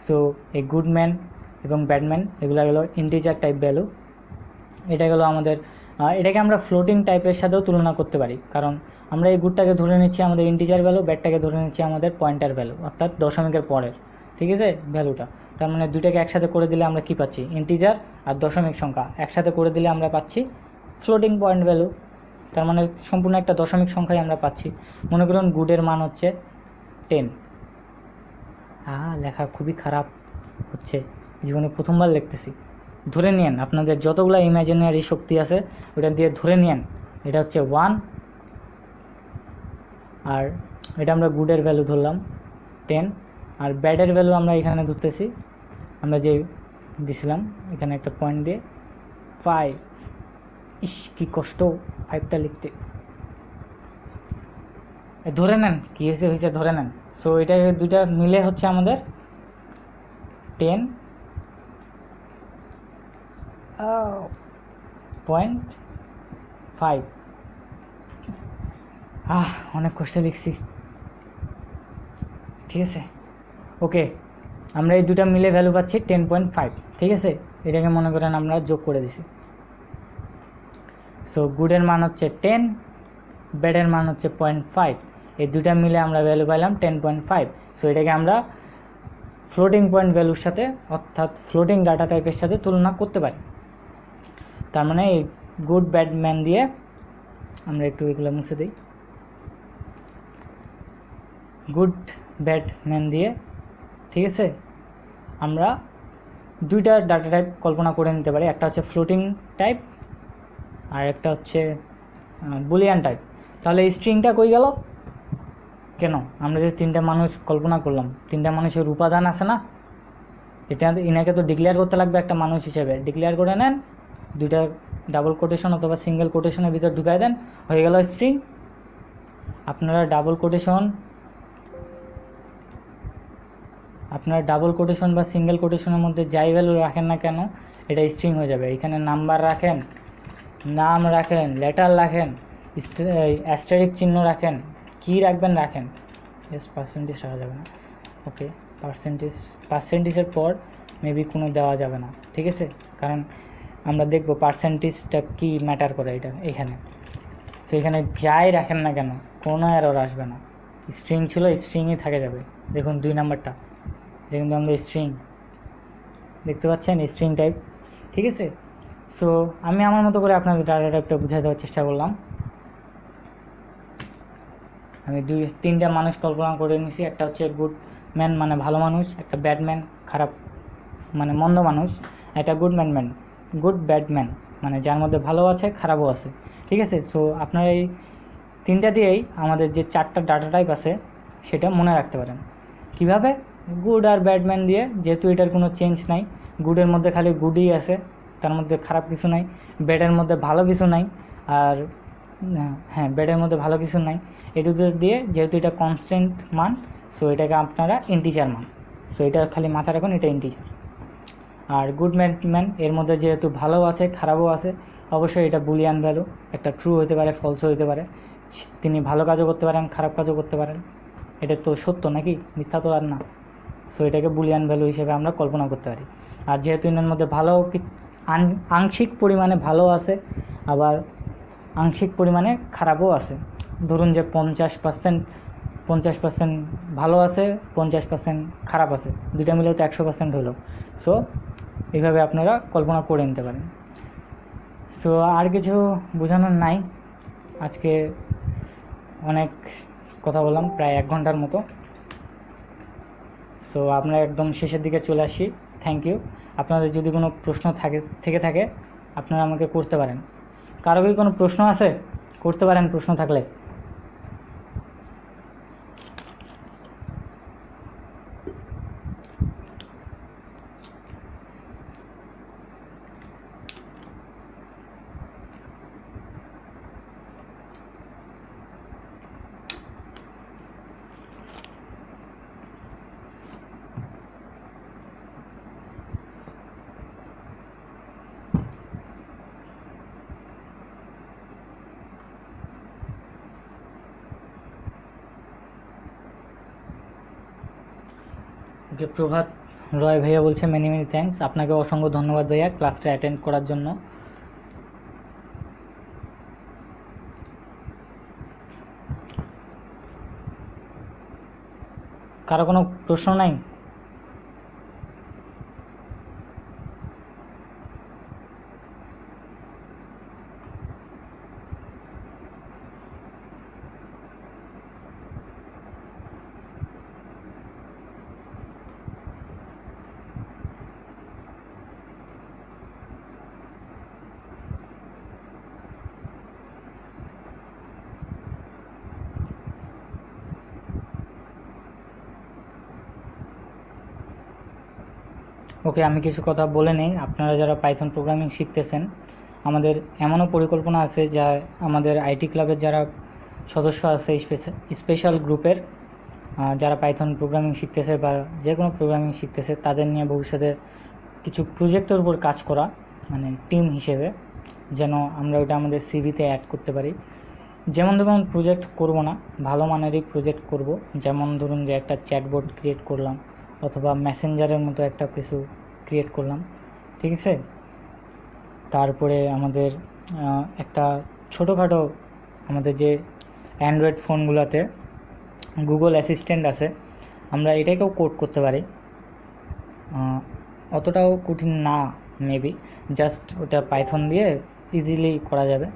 সো এই গুড ম্যান এবং ব্যাড ম্যান এগুলো গেলো ইন্টিজার টাইপ ভ্যালু। এটা গেলো আমাদের, এটাকে আমরা ফ্লোটিং টাইপের সাথেও তুলনা করতে পারি, কারণ আমরা এই গুডটাকে ধরে নিচ্ছি আমাদের ইন্টিজার ভ্যালু, ব্যাডটাকে ধরে নিচ্ছি আমাদের পয়েন্টার ভ্যালু, অর্থাৎ দশমিকের পরের, ঠিক আছে, ভ্যালুটা। তার মানে দুইটাকে একসাথে করে দিলে আমরা কি পাচ্ছি, ইন্টিজার আর দশমিক সংখ্যা একসাথে করে দিলে আমরা পাচ্ছি ফ্লোটিং পয়েন্ট ভ্যালু। তার মানে সম্পূর্ণ একটা দশমিক সংখ্যাই আমরা পাচ্ছি। মনে করুন গুডের মান হচ্ছে 10। লেখা খুবই খারাপ হচ্ছে, জীবনে প্রথমবার লিখতেছি। ধরে নিন আপনাদের যতগুলো ইমাজিনারি শক্তি আছে ওটা দিয়ে ধরে নিন এটা হচ্ছে 1, আর এটা আমরা গুডের ভ্যালু ধরলাম 10, আর ব্যাডের ভ্যালু আমরা এখানে ধরতেছি, আমরা যে দিছিলাম এখানে একটা পয়েন্ট দিয়ে 5। ইস কি কষ্ট 5টা লিখতে। ধরে নেন কী হয়েছে ধরে নেন। সো এটা দুইটা মিলে হচ্ছে আমাদের 10.5। অনেক কষ্টে লিখছি, ঠিক আছে। ওকে, আমরা এই দুটা মিলে ভ্যালু পাচ্ছি 10.5, ঠিক আছে। এটাকে মনে করেন আমরা যোগ করে দিছি। সো গুডের মান হচ্ছে 10, ব্যাডের মান হচ্ছে 0.5, এই দুটা মিলে আমরা ভ্যালু পাইলাম 10.5। সো এটাকে আমরা ফ্লোটিং পয়েন্ট ভ্যালুর সাথে, অর্থাৎ ফ্লোটিং ডাটা টাইপের সাথে তুলনা করতে পারি। তার মানে এই গুড ব্যাড ম্যান দিয়ে আমরা একটু এগুলো মুছে দিই, গুড ব্যাড ম্যান দিয়ে, ঠিক আছে, আমরা দুইটা ডাটা টাইপ কল্পনা করে নিতে পারি। একটা হচ্ছে ফ্লোটিং টাইপ আর একটা হচ্ছে বুলিয়ান টাইপ। তাহলে এই স্ট্রিংটা কই গেল কেন? আমরা যে 3টা মানুষ কল্পনা করলাম, 3টা মানুষের উপাদান আছে না, এটা ইনাকে তো ডিক্লেয়ার করতে লাগবে একটা মানুষ হিসেবে। ডিক্লেয়ার করে নেন, দুইটা ডাবল কোটেশন অথবা সিঙ্গেল কোটেশনের ভিতর ঢুকাই দেন, হয়ে গেল স্ট্রিং। আপনারা ডাবল কোটেশন বা সিঙ্গেল কোটেশনের মধ্যে যাই ভ্যালু রাখেন না কেন এটা স্ট্রিং হয়ে যাবে। এখানে নাম্বার রাখেন, নাম রাখেন, লেটার রাখেন, অ্যাস্টেরিক চিহ্ন রাখেন, কী রাখবেন রাখেন। পার্সেন্টেজ রাখা যাবে না, ওকে। পার্সেন্টেজের পর মেবি কোনো দেওয়া যাবে না, ঠিক আছে, কারণ আমরা দেখব পার্সেন্টেজটা কি ম্যাটার করে এটা এখানে। সো এখানে যাই রাখেন না কেন কোনো এরর আসবে না, স্ট্রিং ছিল স্ট্রিংই থাকে যাবে। দেখুন 2 নাম্বারটা, এটা কিন্তু আমাদের স্ট্রিং, দেখতে পাচ্ছেন স্ট্রিং টাইপ, ঠিক আছে। সো আমি আমার মতো করে আপনাদের ডাটা টাইপটা বুঝিয়ে দেওয়ার চেষ্টা করলাম। আমি 3টা মানুষ কল্পনা করে নিয়েছি, একটা হচ্ছে গুড ম্যান মানে ভালো মানুষ, একটা ব্যাড ম্যান খারাপ মানে মন্দ মানুষ, একটা গুড ব্যাড ম্যান মানে যার মধ্যে ভালো আছে খারাপও আছে, ঠিক আছে। সো আপনারা এই 3টা দিয়েই আমাদের যে 4টা ডাটা টাইপ আছে সেটা মনে রাখতে পারেন। কিভাবে? গুড আর ব্যাড ম্যান দিয়ে, যেহেতু এটার কোনো চেঞ্জ নাই, গুডের মধ্যে খালি গুডই আছে, তার মধ্যে খারাপ কিছু নাই, ব্যাডের মধ্যে ভালো কিছু নাই, আর হ্যাঁ ব্যাডের মধ্যে ভালো কিছু নাই, এই দুটো দিয়ে যেহেতু এটা কনস্ট্যান্ট মান, সো এটাকে আপনারা ইন্টিজার মান, সো এটা খালি মাথায় রাখুন এটা ইন্টিজার। আর গুড ম্যান এর মধ্যে যেহেতু ভালো আছে খারাপও আছে, অবশ্যই এটা বুলিয়ান ভ্যালু, একটা ট্রু হতে পারে ফলসও হতে পারে, তিনি ভালো কাজও করতে পারেন খারাপ কাজও করতে পারেন, এটা তো সত্য নাকি, মিথ্যা তো আর না। সো এটাকে বুলিয়ান ভ্যালু হিসেবে আমরা কল্পনা করতে পারি। আর যেহেতু এর মধ্যে ভালো আংশিক পরিমাণে ভালো আছে, আবার আংশিক পরিমাণে খারাপও আছে, ধরুন যে 50% ভালো আছে 50% খারাপ আছে, দুইটা মিলে তো 100% হলো। সো এইভাবে আপনারা কল্পনা করে নিতে পারেন। সো আর কিছু বোঝানোর নাই, আজকে অনেক কথা বললাম প্রায় 1 ঘন্টার মতো। সো আমরা একদম শেষের দিকে চলে আসি। Thank you. আপনাদের যদি কোনো প্রশ্ন থেকে থাকে আপনারা আমাকে করতে পারেন। কারো কি কোনো প্রশ্ন আছে? করতে পারেন প্রশ্ন থাকলে। ওকে, প্রভাত রয় ভাইয়া বলছে মেনি মেনি থ্যাঙ্কস। আপনাকে অসংখ্য ধন্যবাদ ভাইয়া ক্লাসটা অ্যাটেন্ড করার জন্য। কারো কোনো প্রশ্ন নাই? ওকে, আমি কিছু কথা বলে নেই। আপনারা যারা পাইথন প্রোগ্রামিং শিখতেছেন, আমাদের এমনও পরিকল্পনা আছে যা আমাদের আইটি ক্লাবের যারা সদস্য আছে স্পেশাল গ্রুপের যারা পাইথন প্রোগ্রামিং শিখতেছে বা যে কোনো প্রোগ্রামিং শিখতেছে, তাদের নিয়ে ভবিষ্যতে কিছু প্রজেক্টের উপর কাজ করা, মানে টিম হিসেবে, যেন আমরা ওটা আমাদের সিভিতে অ্যাড করতে পারি। যেমন ধরুন প্রজেক্ট করব না, ভালো মানেরই প্রজেক্ট করব। যেমন ধরুন যে একটা চ্যাটবোর্ড ক্রিয়েট করলাম অথবা মেসেঞ্জারের মতো একটা কিছু ক্রিয়েট করলাম, ঠিক আছে। তারপরে আমাদের একটা ছোটোখাটো আমাদের যে অ্যান্ড্রয়েড ফোনগুলোতে গুগল অ্যাসিস্ট্যান্ট আছে, আমরা এটাকেও কোড করতে পারি। অতটাও কঠিন না মেবি, জাস্ট ওটা পাইথন দিয়ে ইজিলি করা যাবে।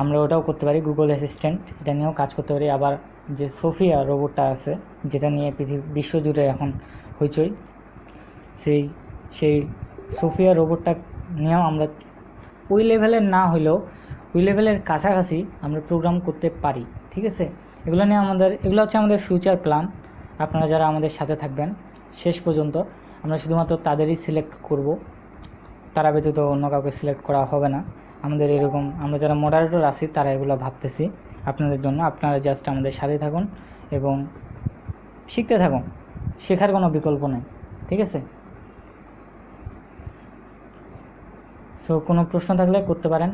আমরা ওটাও করতে পারি, গুগল অ্যাসিস্ট্যান্ট, এটা নিয়েও কাজ করতে পারি। আবার যে সোফিয়া রোবটটা আছে, যেটা নিয়ে বিশ্বজুড়ে এখন হইচই, সেই সোফিয়া রোবটটা নিয়েও আমরা ওই লেভেলের না হলেও ওই লেভেলের কাছাকাছি আমরা প্রোগ্রাম করতে পারি, ঠিক আছে। এগুলো হচ্ছে আমাদের ফিউচার প্ল্যান। আপনারা যারা আমাদের সাথে থাকবেন শেষ পর্যন্ত, আমরা শুধুমাত্র তাদেরই সিলেক্ট করব, তারা ব্যতীত অন্য কাউকে সিলেক্ট করা হবে না। আমাদের এরকম, আমরা যারা মডারেটর আছি তারা এগুলো ভাবতেছি আপনাদের জন্য। আপনারা জাস্ট আমাদের সাথে থাকুন এবং শিখতে থাকুন, শেখার কোনো বিকল্প নেই, ঠিক আছে। সো কোনো প্রশ্ন থাকলে করতে পারেন।